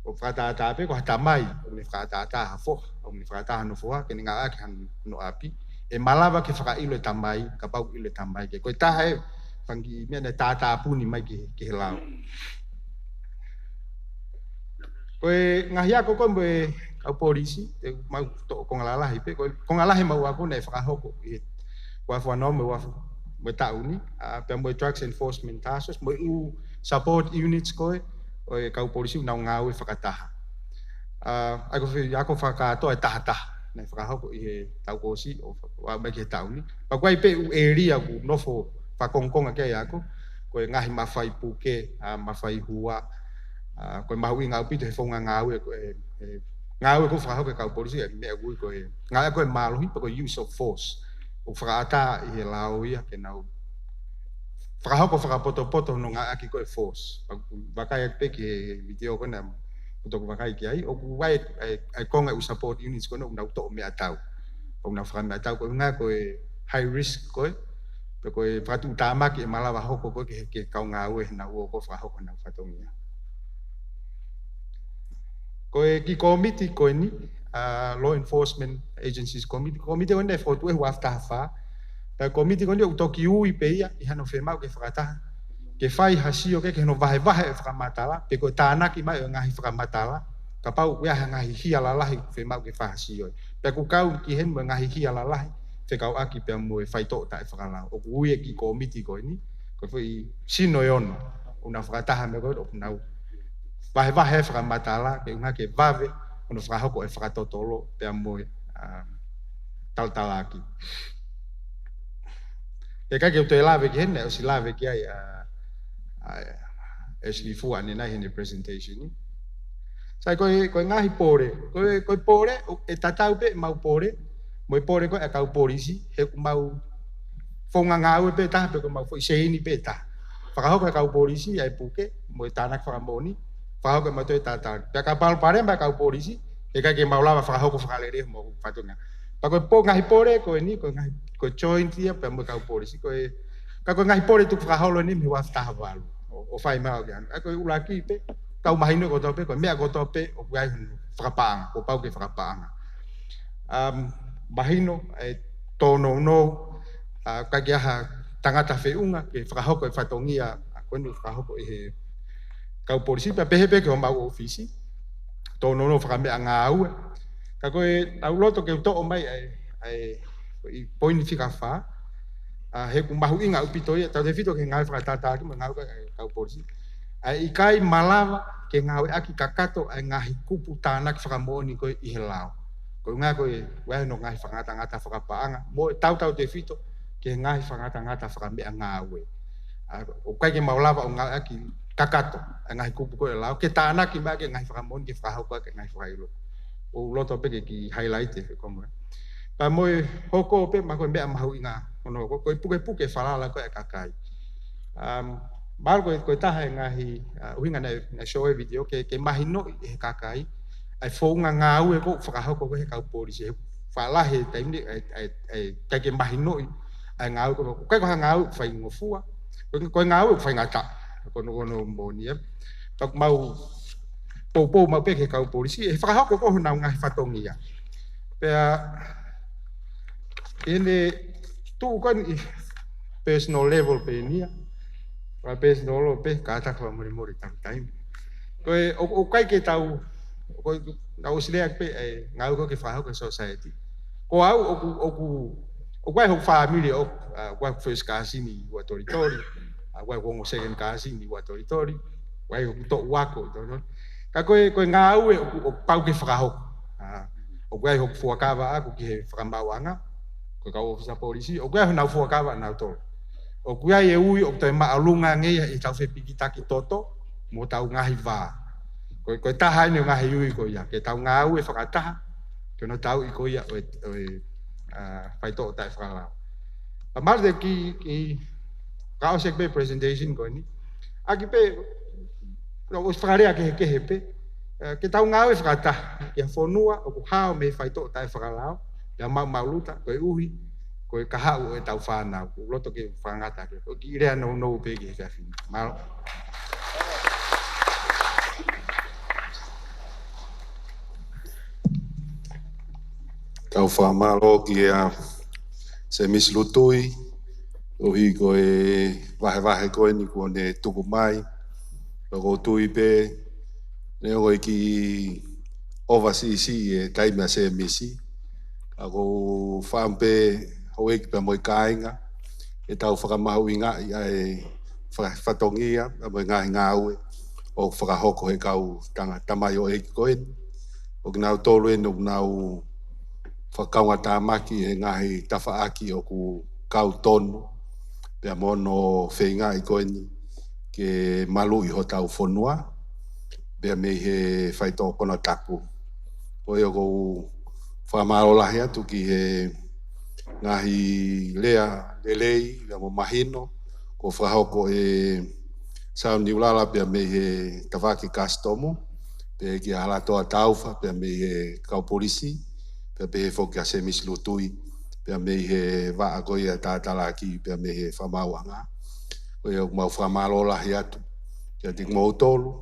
F: O whakatata pe ko hata mai, o me whakatata ha fo, o me whakatata no foa, ke ni ngā aki han no api. E malawa ke whakailo e tamai, ka pau ilo e tamai ke. Koe taha e, whangi mea ne tātā puni mai ke he lau. Koe ngahi ako koe moe kau polisi, te mau to kongalalahi pe, koe kongalahi mau ako ne whakahoko i he Wharf wano me Wharf mo tauni, pe mo drugs enforcement task, mo u support units koe, o kau polisi na ngau e whakataha. Ako whakato e tahataha, nei whakahoko i he tau kosi o mai ke tauni. Pa koe pe u area ku nofo whakongkonga ke ako, koe ngahi mawhai puke, mawhai hua, koe mahui ngau pito he whonga ngau e ngau e ko whakahoko e kau polisi e mea gui koe, ngau e koe Malu'i, pa koe use of force. O whakaata i he lao ia ke nau. Whakahoko whakapoto-poto no ngā aki koe force. Wakai ak pe ki he video kona utoko wakai ki ai. O kuwai ai konga u support units kona unau to mea tau. O unau whakamea tau koe ngā koe high risk koe. Pe koe whakatu utamaki e malawa hoko koe ke kau ngā ue na ua ko whakahoko nau whatongia. Koe ki komiti koe ni, law enforcement agencies committee one e whotue hua aftaha wha. Pea komiti koni o toki ui pe ia, i hano whemau ke whakataha. Ke whai hasio ke hano vahe e whakamatala, pe koe tānaki mai o ngahi whakamatala, ka pau wea ngahi hia lalahi whemau ke whahasio. Pea ku kau ki hen mo ngahi hia lalahi, whekau aki pea mo e Faito'o tae whakalau. O ku ui e ki komiti koe ni, koe whi sino e ono, una whakataha me koe o punau. Vahe e whakamatala, ke unga ke vave, ono whakahoko e whakatotolo, pea mo e taltalaki. E kai ke o te lawe ki hene, o si lawe ki ai e si fua ane nai hene presentation ni. Sai koe ngahi pore, koe pore, e tatau pe mau pore, mo e pore koe e kau polisi, he ku mau whaunga ngāu e pe taha, pe koe mau fo i seini pe taha. Whakahoko e kau polisi, ai puke, mo e tānak whakamoni, whakahoko e mau toi tatau. Pea ka palu pare mai kau polisi, e kai ke mau lawa whakahoko whakalere mo whatunga. Pa koe po ngahi pore, koe ni, koe joint ia, pe mo kau polisi, koe ngahi pore tuk whakaholo ni, mi waftaha walu, o whai mao kian. Koe ulaki pe, kau mahino koto pe, koe mea koto pe, o kuai hunu whakapaanga, o pau ke whakapaanga. Mahino, tono no, kaki aha tangata whiunga, ke whakahoko e whatongia, koe nu whakahoko e he kau polisi, pe pehepe ke o mau ofisi, tono no whakamea ngā aue. Ka koe au loto ke uto'o mai i poini whika wha, he ku mahu inga upito ia, tau te whito ke ngai whakatātāki, ma ngau kau polisi. I kai malawa ke ngau aki kakato ai ngahi kupu tānaki whakamoni koe i he lao. Koe ngā koe wehe no ngahi whangata-ngata whakapaanga, mo tau te whito ke ngahi whangata-ngata whakamea ngāwe. O kai ke maulawa o ngau aki kakato ai ngahi kupu koe lao, ke tānaki mai ke ngahi whakamoni ke whakahauka ke ngahi whakailo. O loto pe ki highlight e komo. Pa moe hoko pe ma koe mea mahu inga ono koe puke whalala koe kakai. Mal koe taha e ngahi uhinga na show e video ke mahi no i he kakai. Ai whaunga ngā ue ko whakahoko koe he kau polisi. Whalahe taimni kai ke mahi no i ai ngā ue ko. Kai koha ngā ue whai ngofua. Koe ngā ue whai ngata. Kono moni e. Tak mau pou mau pe ke kau polisi e whakahoko ko nau ngahi whatongia. Pea ene tu kan i personal level pe nia. Pa personal level pe kata kwa mori taim. Koe o kai ke tau koe na usileak pe ngau ko ke whahoko society. Ko au o kai ho family o kai first kasini wa toritori. Kai ho second kasini wa toritori. Kai ho to wako to. Ka koe ngā ue o pau ke whakahoko. O koe ho fuakawa aku ki he whakamauanga. Koe kau ofisa polisi. O koe ho nau fuakawa nau tolo. O koe e ui o te maalunga ngea i tau whepiki taki toto. Mo tau ngahi wā. Koe taha ene o ngahi ui ko ia. Ke tau ngā ue whakataha. Ke no tau i ko ia o Faito'o tae whakalau. Pa marde ki kaosek pe presentation ko ni. Aki pe o whakarea ke he pe, Ke tau ngau e whakata, kia whonua, o ku hao me Faito'o tai whakalao, ia mauluta, koe uhi, koe kahau e Taufa'ahau, ku loto ke whangata, o ki irea nou pegi e kawhina. Malo.
G: Tau whamalo ki a se mislutui, uhi koe wahe koe ni kone Tonga Mei, loko tui pe, ne koe ki overseas e taimea se misi, ako whampe hoi ki pa moi kāinga, e tau whakamahu i ngā i ai whatongia, a moi ngāhi ngāue, o whakahoko he kau tamai o eki koe, o ki nau tolu e nuk nau whakaunga tāmaki he ngahi tawhaaki o ku kau tonu, pia mono whenga i koe ni, ke Malu'i ho tau whanua, pia mei he Faito'o Konatapu. Koe o kou whamārolahi atu ki he ngahi lea lelei, pia mo mahino, ko whahoko e Sao Niulala pia mei he tawhaki kastomo, pia ki a halatoa tauwha, pia mei he kau polisi, pia he whoki a se mislutui, pia mei he waa koe a tātala ki, pia mei he whamauanga. Koe au mau whamarolahi atu, kia tik mau tolu,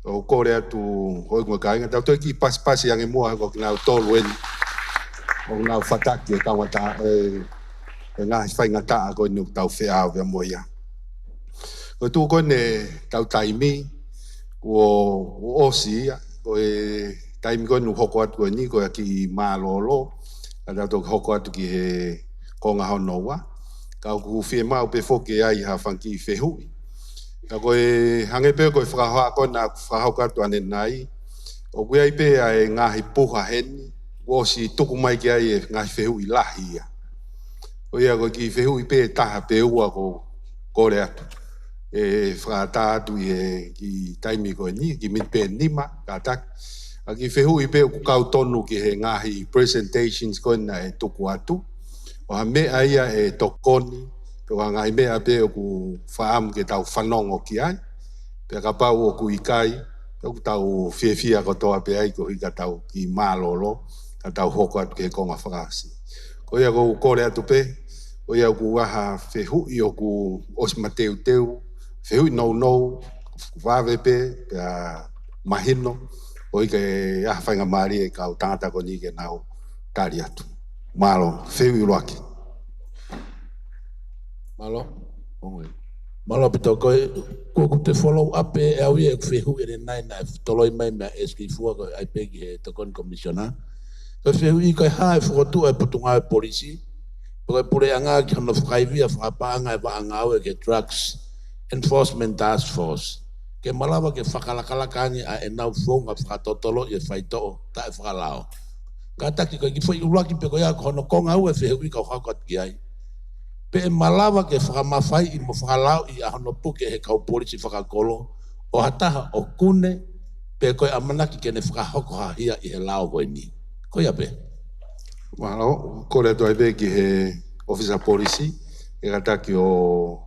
G: o kore atu hoi ngā kāinga, tau toi ki pasi ange mua ko ki nau tolu eni, o nau whataki e kawata e ngāhi whaingata a koe nuk tau wheau pia mua ia. Koe tū koe ne tau taimi, o osi ia, koe taimi koe nuk hoko atu koe ni, koe ki mālolo, a tau hoko atu ki he konga Hono wa, kau ku whie mau pe whoke ai ha whanki whehui. Ka koe hangepe koe whakahoa koe nā whakahau atu ane nai, o koe ai pe ai ngāhi puha heni, osi tuku mai ki ai e ngāhi whehui lahi ia. Koe ia koe ki whehui pe taha pe ua ko kore atu. E whakata atu i ki taimi koe ni, ki mit pe nima, ka taki. A ki whehui pe ku kau tonu ki he ngahi presentations koe na e tuku atu. O ha mea ia e tokoni, pe wa ngahi mea pe o ku whaam ke tau whanongo ki ai. Pe ka pau o ku ikai, pe ku tau whiewhia kotoa pe ai ko hika tau ki mālolo, ka tau hoko atu ke konga whakasi. Ko ia ko kore atu pe, ko ia ku waha whehui o ku osmateu teu, whehui nou, wawe pe, pe mahino, o ika e ahawhainga maari e kau tangata ko ni ke nau tari atu. Malo, whewi uruaki.
H: Malo, malo pito koe, kua te follow up e au ia whehu e nai na toloi mai mea eski fua koe ai pegi he tokon komisiona. Koe whehu i koe hae whakotua e putunga e polisi, koe pure anga ki hono whakaivia whakapaanga e waanga au e ke Drugs Enforcement Task Force. Ke malawa ke whakalakalakani a e nau whonga whakatotolo i e Faito'o ta e whakalao. Ka taki koe ki whai uruaki pe koe ako hono konga au e whehu i kau hakat ki ai. Pe e malawa ke whakamawhai i mo whakalao i a hono puke he kau polisi whakakolo o hataha o kune pe koe amanaki ke ne whakahoko hahia i he lao koe ni. Koe a pe?
G: Malo, kore atu ai pe ki he officer polisi, e kataki o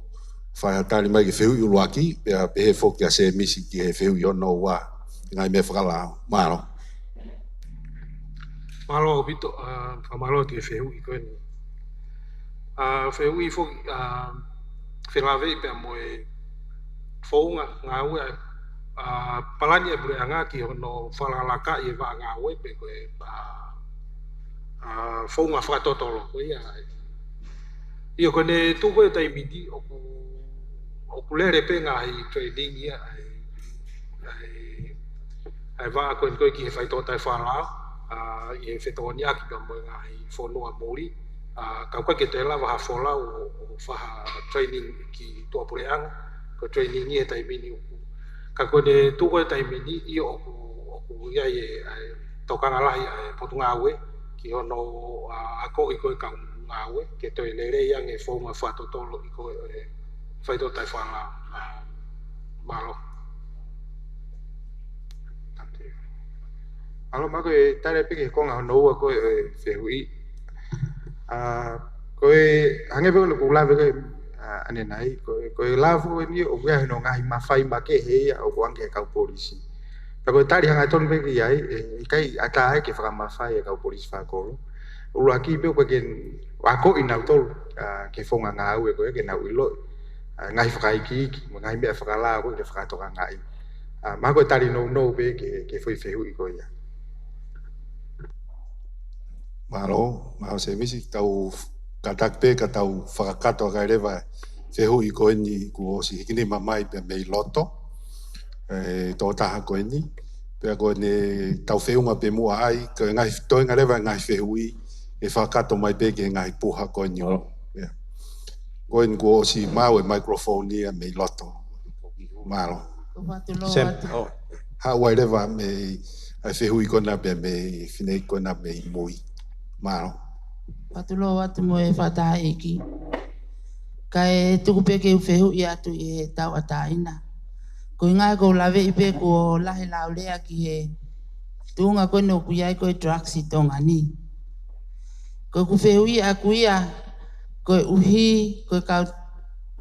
G: whaihatari mai ki whehui uruaki, pe he whoki a se misi ki he whehui ono wa, ngai me whakalao. Malo.
C: Malo pito, malo ki whehui koe ni. Whehui whoki, whengawe pe moe whounga ngā ue, palani e bure anga ki hono whalalaka i e wā ngā ue pe koe whounga whakatotolo koe ia. Ia koe ne tūko e taimidi o ku lere pe ngā hi training ia ai wā koe ki he Faito'o tai whalao, i he whetoni aki pa moe ngā hi whonua mori, kau koe ke te lawa ha whola o whaha training ki tuapureanga, ko training i e taimini oku. Ka koe ne tūko e taimini i oku ia i tokanga lahi e potunga aue, ki hono ako i koe kau ngā ue, ke toi lere ia nge whaunga whatotolo i koe Faito'o tai whalao. Malo.
F: Alo mako e tare peke konga Hono ua koe e whehui. Koe hangepe ono kuk lawe koe ane nai, koe lawe koe ni o kua hino ngahi mawhai make hea o kuange kau polisi. Pero tari hanga ton pe ki ai kai ata ai ke whakamawhai e kau polisi whakoro. Ura ki pe ko ken wako inau tolu ke fonga ngā au e koe ke nau ilo. Ngai whakaiki, ngai mea whakala ko ke whakatoka ngai. Mako tari no pe ke foi fehu i koe ia.
G: Maro, se misi tau katak pe ka tau whakakato kai rewa fehu i koe ni ku osi hikini mamai pe mei loto. Tō taha koe ni. Pea koe ne tau wheunga pe mua ai, koe ngai toinga rewa ngai whehui e whakato mai pe ke ngai puha koe ni. Koe ni ku osi mau e microphone ni a mei loto. Maro. Hawai rewa me ai whehui kona pe me whinei kona me mui. Maro.
I: Patulo watu mo e whataha eki. Kai tuku peke u whehu i atu i he tau ataina. Ko ngai ko lawe i pe ko lahe lau lea ki he tuunga koe no kuiai koe drugs i tonga ni. Ko ku whehu i a kuia koe uhi koe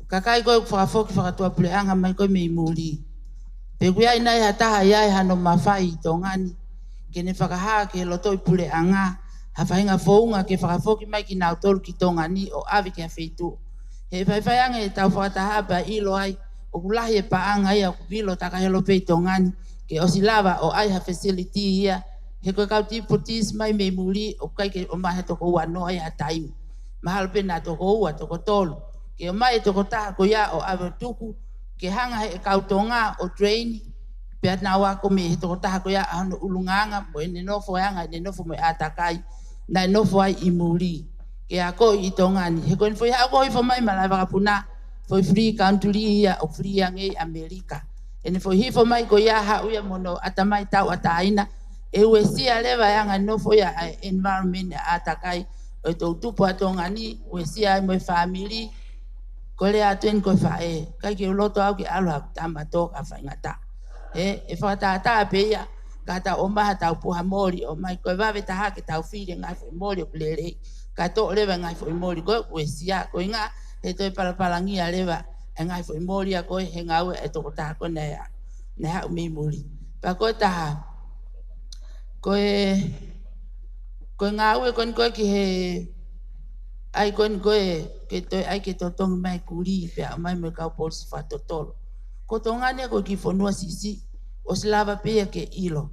I: kakai koe whakafoki whakatua puleanga mai koe me i muri. Pe kuiai nai hataha iai hano mawhai i tonga ni. Kene whakahaa ke loto i puleanga. Hawhainga whounga ke whakafoki mai ki nau tolu ki tonga ni o awi ke a Faito'o. He whaiwhaianga e tau whakataha pa ilo ai o kulahi e paanga ia o kupilo takahelo pei tonga ni ke osi lava o ai ha facility ia he koe kau tipotis mai me muri o kai ke o mahe toko ua no ai ha taimi. Mahalo pe nā toko ua toko tolu. Ke o mai toko taha ko ia o awe tuku ke hanga he kau tonga o train pe atna wako me he toko taha ko ia a hono ulunganga mo ene nofo anga ene nofo mo e atakai. Na nofo ai i muri. Ke a ko i tonga ni. He koe foi hako i fo mai malai wakapuna. Foi free country ia o free ange Amerika. Ene foi hifo mai ko ia hau ia mono atamai tau ataina. E ue sia lewa anga nofo ia environment atakai. O tau tupu a tonga ni. Ue sia ai moe family. Ko le atuen koe whae. Kai ke uloto au ke alo haku tama toka whaingata. E whakata pe ia. Kata o maha tau puha mori o mai koe wawe taha ke tau whire ngai fo mori o kulere. Kato lewa ngai fo mori koe ue sia koe ngā he toi palapalangia lewa e ngai fo mori a koe he ngau e toko taha koe ne hau mi mori. Pa koe taha koe ngau e koe ki he ai koe ke toi ai ke totongi mai kuri pe a mai me kau polisi whatotolo. Ko tongane koe ki whanua sisi o slava pia ke ilo.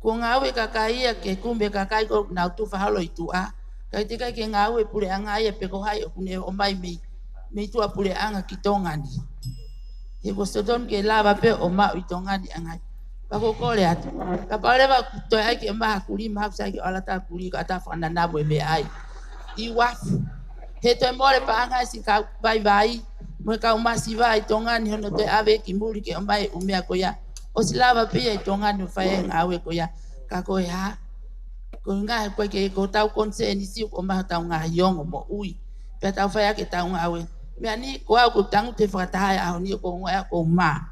I: Ko ngau e kakaia ke kumbe kakai ko nau tu whahalo i tua. Kai te kai ke ngau e pule anga ia pe ko hai o kune o mai mei tua pule anga ki tongani. He ko stodon ke lava pe o mau i tongani angai. Pako kore atu. Ka parewa toi ai ke maha kuri maha sai ke alata kuri ka ata whananabu e me ai. I Wharf. He toi more pa anga si ka vai. Mo ka umasi vai tongani hono toi ave ki muri ke o mai umea ko ia. O si lava pia i tongani whae ngau e ko ia. Ka koe ha. Ko ngā koe ke ko tau konseni si o maha tau ngā hiongo mo ui. Pea tau whae ke tau ngā ue. Mea ni ko au ko tangu te whakataha aho ni o ko ngā ko mā.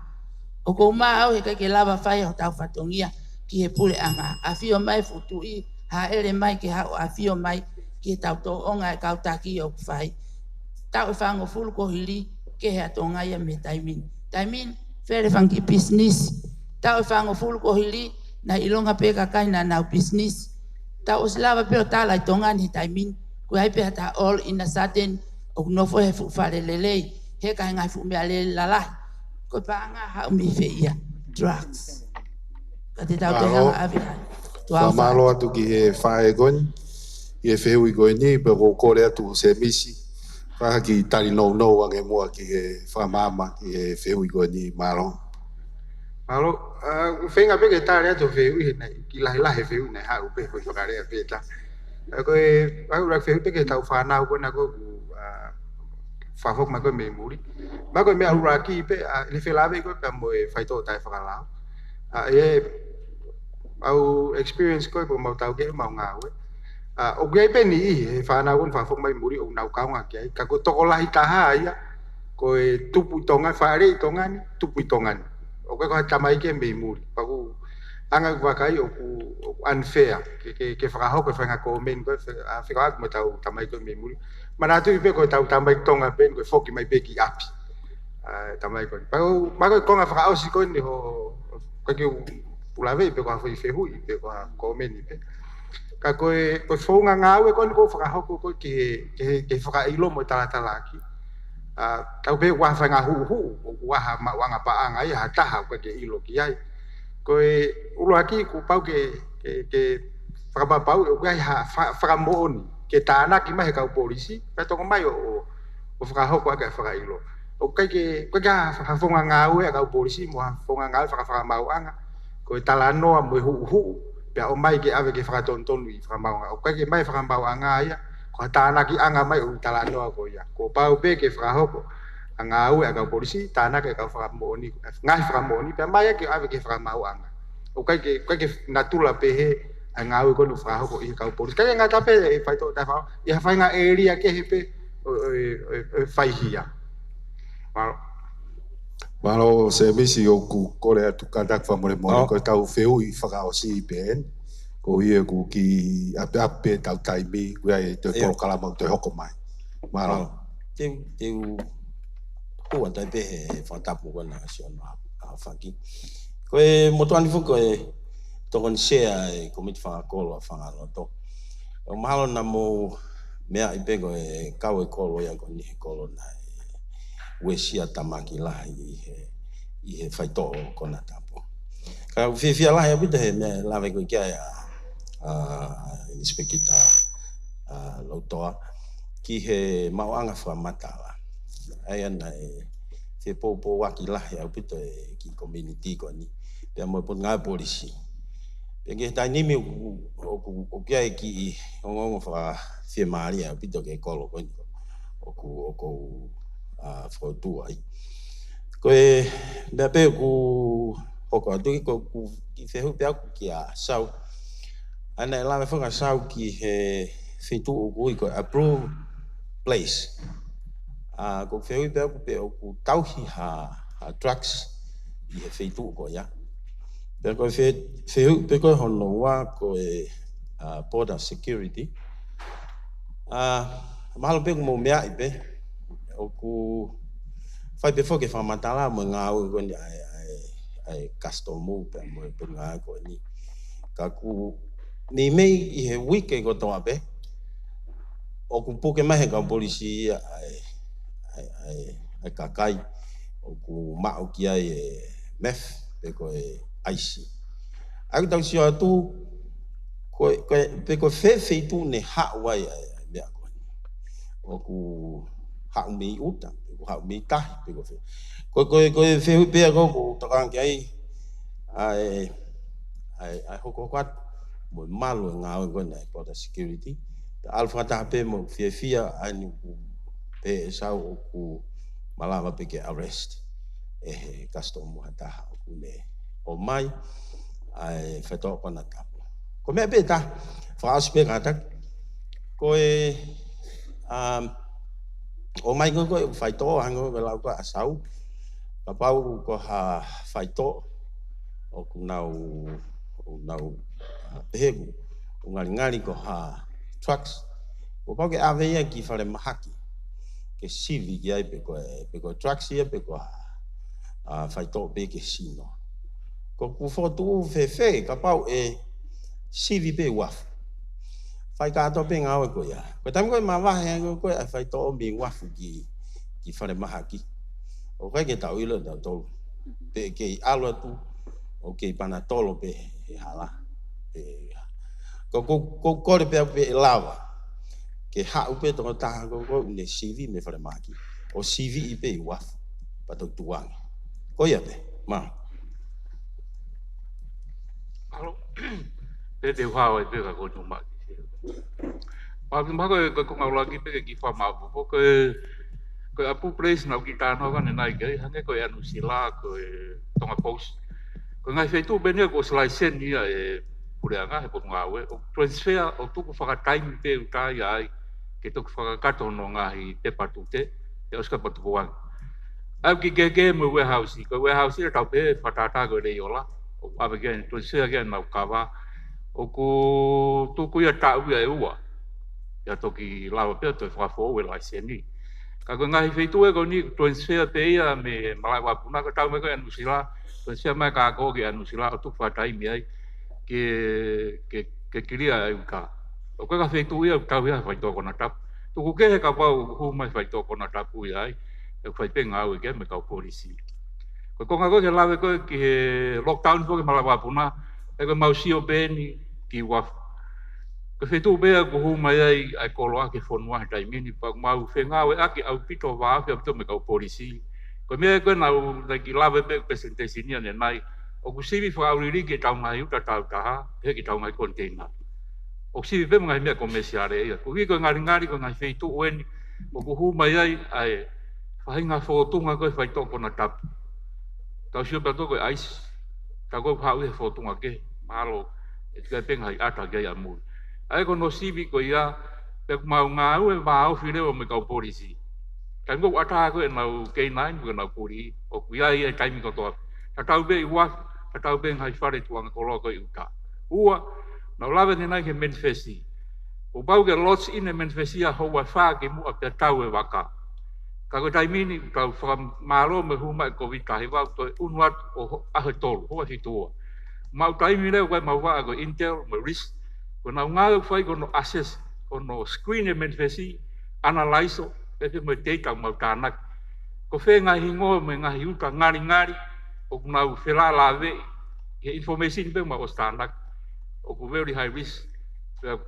I: O ko mā au he kai ke lava whae o tau whatongia ki he pule anga. A whio mai futu i ha ere mai ke hao a whio mai ki he tau tō onga e kau taki o whae. Tau e whango fulu ko hiri ke he atonga ia me taimin. Taimin where whangi business. Tau e whango fulu ko hiri na ilonga peka kai na nau business. Tau o silava peo tala i tongani taimin. Kua hai pea ta all in a sudden o nofo he whare lelei. He kai ngai fu mea lele lalai. Ko paanga hau mi feia. Drugs. Ka te tau te hanga awihai.
G: Whamalo atu ki he whae goni. I he whehu i goni, pe ko kore atu se misi. Whaha ki tari nou ange mua ki he whamama ki he whehu i goni malo.
F: Malo, whenga peke tāre atu whehu i nei, ki lahe whehu nei hau pe hoi whakarea pe ta. Koe, au rak whehu peke tau whanau kona ko whawhok mai koe me muri. Ma koe mea uraki pe, ni whelawe koe pe mo e Faito'o tai whakalao. Au experience koe po mau tau ke mau ngā ue. O kia pe ni i, he whanau kon whawhok mai muri o nau kaunga kia. Ka ko toko lahi taha ia, koe tupu i tonga, whaare i tonga ni, tupu i tonga ni. O koe koe tamai ke me muri. Paku anga wakai o ku unfair. Ke whakahau koe whainga ko men koe, whikawak mo tau tamai koe me muri. Manatu i pe koe tau tamai tonga pen, koe whoki mai pe ki api. Tamai koe. Paku konga whakao si koe ni ho, koe ki ulave pe ko fehu pe ko meni pe ka ko fonga ngawe ko whakahoko ko ke whakailo mo tala ki tau pe wa whanga hu wa ma wanga paanga ia hataha ko ke ilo ki ai ko uruaki ku pau ke whakapapau o kai whakamoni ke tāna ki mahe kau polisi pe tonga mai o whakahoko aka whakailo o kai ke whakafonga ngawe kau polisi mo whakafonga ngawe whakamauanga ko tala noa mo hu pe o mai ke ave ke whakatontonu i whakamauanga o kai ke mai whakamauanga ia ko tāna ki anga mai o tala noa ko ia ko pau pe ke whakahoko anga au aga polisi tāna ke kau whakamoni ngai whakamoni pe mai ke ave ke whakamauanga o kai ke natula pe he anga au ko no whakahoko i kau polisi kai ngata pe e Faito'o Konatapu i hawhainga area ke he pe whaihia
G: Malo se misi o ku kore atu kadak whamore mori ko tau wheu i whakao si ben ko hia ku ki ape tau taimi kua e te poro kalamau te hoko mai. Malo.
J: Teu hua tai pe he whatapu kona si ono a whaki. Ko e motuani fuko e tokon share e komiti whakakolo a whangaloto. O mahalo na mo mea i pego e kau e kolo ia koni he kolo na Wesia tamaki lah i he Faito'o Konatapu. Ka fia lah ya bita he me lave ko kia ya inspekita lautoa ki he mauanga Umoumataha. Ai ana e popo waki lah ya bita ki community ko ni pe mo pun nga polisi. Pe ke tai ni mi o kia ki ongo fa fia maria bita ke kolo ko ni o Fotua ai. Ko e me pe ku hoko atu ko ki fehu pe aku ki a sau. Ana la me fonga sau ki he Faito'o ko approve place. Ko fehu pe aku pe ku tauhi ha trucks i he Faito'o ko ya. Pe ko fehu pe ko Hono wa ko e border security. Mahalo pe mo mea i pe oku fai pe foke fa matala mo ngau ko ni ai customer pe mo pe ngau ko ni ka ku ni mei i he week ko to ape oku poke mai ka polisi ai kakai oku ma o ki ai mef pe ko IC ai tau si atu ko pe ko fe tu ne ha wai me ko oku ha mi uta ha mi ta pe ko fe pe ko to kan ki ai hoko kwat mo malo nga ko na border security alfa ta pe mo fia ani pe sa ku malava pe ke arrest customer hata ku le o mai ai Faito'o Konatapu ko me pe ta fa aspe kata ko o mai ko Faito'o hango ko lau ko asau ka pau ko ha Faito'o o kunau pegu ngali ko ha trucks o pau ke ave ia ki fale mahaki ke sivi ki ai pe ko trucks ia pe ko Faito'o pe ke sino ko ku fotu fe ka pau sivi pe Wharf fai ka to pe ngau ko ya ko tam ko ma wa he ko Faito'o mi Wharf ki fale mahaki o ka ke tau ilo da to pe ke alo tu o ke pana tolo pe hala pe ko le pe lava ke ha upe to ta ko ne CV me fale mahaki o CV pe Wharf pa to tuang ko ya pe ma
B: Halo pe te whaoi pe ka ko tu ma Pagi mago ko ngau lagi pe ki fa ma po ko apu place na ki ta no kan nai ke hange ko anu sila ko tonga post ko ngai Faito'o bene ko license ni pure anga he po ngawe o transfer o tu ko fa time pe uta ya ke to fa ka to no ngai te patute e os ka patu ko wan au ki ke mo warehouse ta pe fatata go le yola o ave ke transfer again na ka va o ku tu ku ya ta u ya toki lawa pe to fa fo we la seni Ka ko ngai Faito'o ko ni transfer pe ia me malai wa puna ko tau me ko anu sila transfer mai ka ko ke anu sila o tu fatai mi ai ke kiria ai ka. O ka Faito'o ia tau ia Faito'o Konatapu. Tu ku ke ka pau hu mai Faito'o Konatapu ia ai. E fai pe ngau ke me ka polisi. Ko nga ko ke lawe ko ki lockdown ko ke malai wa puna e ko mau sio pe ni ki Wharf. Ko Faito'o bea ko hu mai ai koloa ke fonua tai mini pa mau fengawe aki au pito wa afi au me ka polisi. Ko me ko na ki lave be presentation ni ane mai o ku sivi fa au ri ke tau mai uta tau taha he ki tau mai container. O sivi be ngai me komersiare ia. Ko ko ngari ko ngai Faito'o en o ku hu mai ai fa hinga fotunga ko Faito'o Konatapu. Tau sio pa to ko ice. Ka ko fa u fotunga ke malo e ka penga ata ge ya mu. Ai ko no sivi ko ia pe mau ngau e mau file o me ka polisi. Kai mo ata ko e mau K9 ko na poli o ku ia e kai mi ko to. Ta tau be wa ta tau be ngai fare tuanga ko lo ko uta. Ua na lave ni nai ke manifesti. O bau ke lots in e manifesti a ho wa fa ke mu a pe tau e waka. Ka ko tai mini ka from malo me hu mai ko vita he wa to unwat o a he tol ho hi to. Mau tai mini ko mau wa ko intel mo risk. Ko na ngā whai ko no access, ko no screen e manifesti, analyse o, e me data mau tānak. Ko whē ngā hingo me ngā hiuka ngari, o ku nau whela lawe, he information pe mau o tānak, o ku very high risk.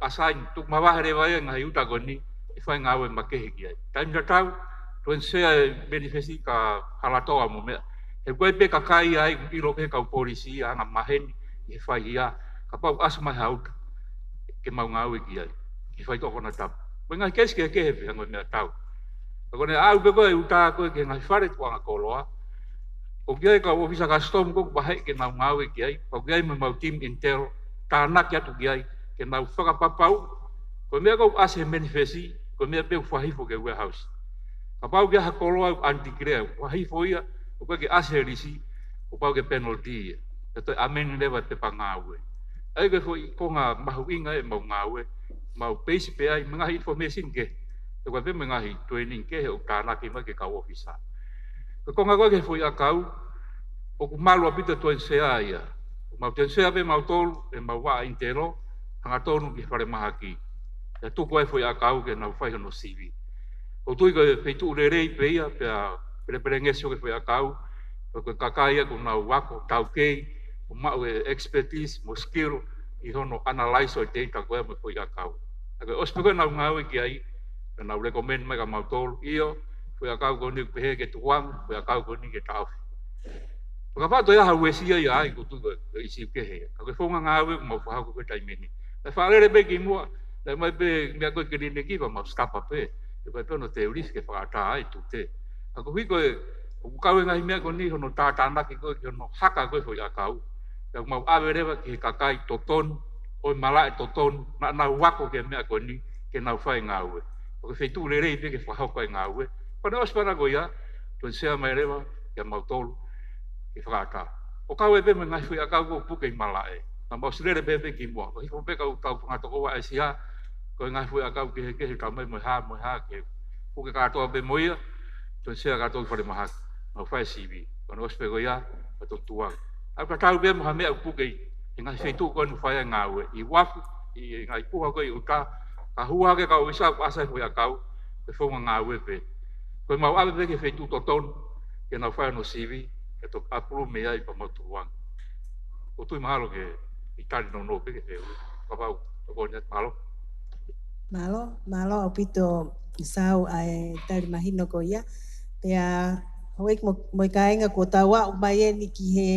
B: Assign, tuk mawahere wai ngā hiuta ko ni, e whai ngā we makehe ki ai. Taim ka tau, tuen sea manifesti ka halatoa mo mea. He koe pe ka kai ai, ilo pe kau polisi, anga maheni, he whai ia, ka pau asma hauta. Ke mau ngau ki ai ki Faito'o Konatapu ko ngai kes ke he ngo me tau ko ne au be ko uta ko ke ngai fare tuanga koloa o ke ka ofisa custom ko bahai ke mau ngau ki ai o ke me mau team intel tanak ya tu ki ai ke mau whaka papau ko me ko ase manifesti ko me pe fahi fo ke warehouse ka pau ke ha koloa anti krea fahi fo ia o ke ase risi o pau ke penalty to amen leva te pangau ai ke foi ko nga mahuinga e mau ngawe mau base pe ai mga information ke ko pe mga training ke o kana ki ma ke ka officer ko nga ko ke foi akau o ku malu apita to ensea ia mau tensea pe mau tol e mau wa intero hanga tonu ki fare mahaki ya tu ko foi akau ke na fai no CV o tu ko Faito'o rei pe ia pe ngesio ke foi akau ko kakaia ko na wako tau ke o mau expertise mo skill i hono analyze o data ko mo foi akau aga ospe ko na ngau ki ai na recommend mai ka mau tol io foi akau ko ni pe ke tuang foi akau ko ni ke tau ka pa to ya ha we si ya ai ko tu ko i si ke he ka ko fonga ngau mo fa ko tai meni na fa le be ki mo na mai be me ko ke ni ki ba mo skapa pe e pa no teoris ke fa ta ai tu te ka ko o ka we ngai me ko ni hono ta na ki ko no haka ko foi akau yang mau avereva ki kakai toton o malai toton na wako ke me ko ni ke na fai ngawe o Faito'o rei pe ke fa ho ko ngawe pa no spana go ya to sea mai reva ke mau tol ki fraka o ka we pe me ngai fui aka go pu ke malai na mo sire pe ki mo ko pe ka ka ngato ko wa sia ko ngai fui aka ke ka mai mo ha ke pu ke ka to pe mo ya to sea ka to fare mahak no fai CV ko no spego ya to tuang ka tau be mo hame ku ke ngai Faito'o ko no fai ngawe I Wharf I ngai pu ko I uta ka hua ke ka wisa asa fo akau pe fo ngawe pe ko mau ave pe ke Faito'o toton ke na fai no CV ke to approve me ai pa mo tuang o tu mahalo ke I tali no pe ke ka pau ko net
A: malo opito sau ai tali mahino ko ia pea hoik mo kainga ko tawa mai ni ki he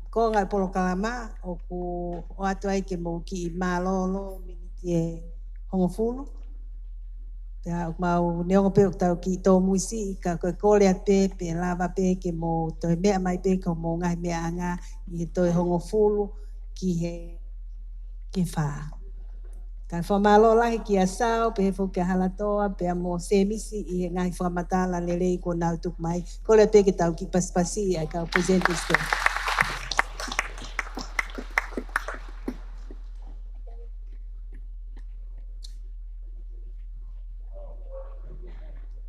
A: ko ngai polo kalama o ku o atu ai ke mo ki malolo miniti e hongofulu pea mau neongo pe o tau ki tō muisi ka koe kore ate pe lava pe ke mo toi mea mai pe ko mo ngai mea anga I he toi hongofulu ki he ke wha ka whamalo lahi ki a sao pe he fuke halatoa pe a mo semisi I he ngai whamatala le rei ko nau tuk mai ko le pe ke tau ki paspasi ai ka presenters ko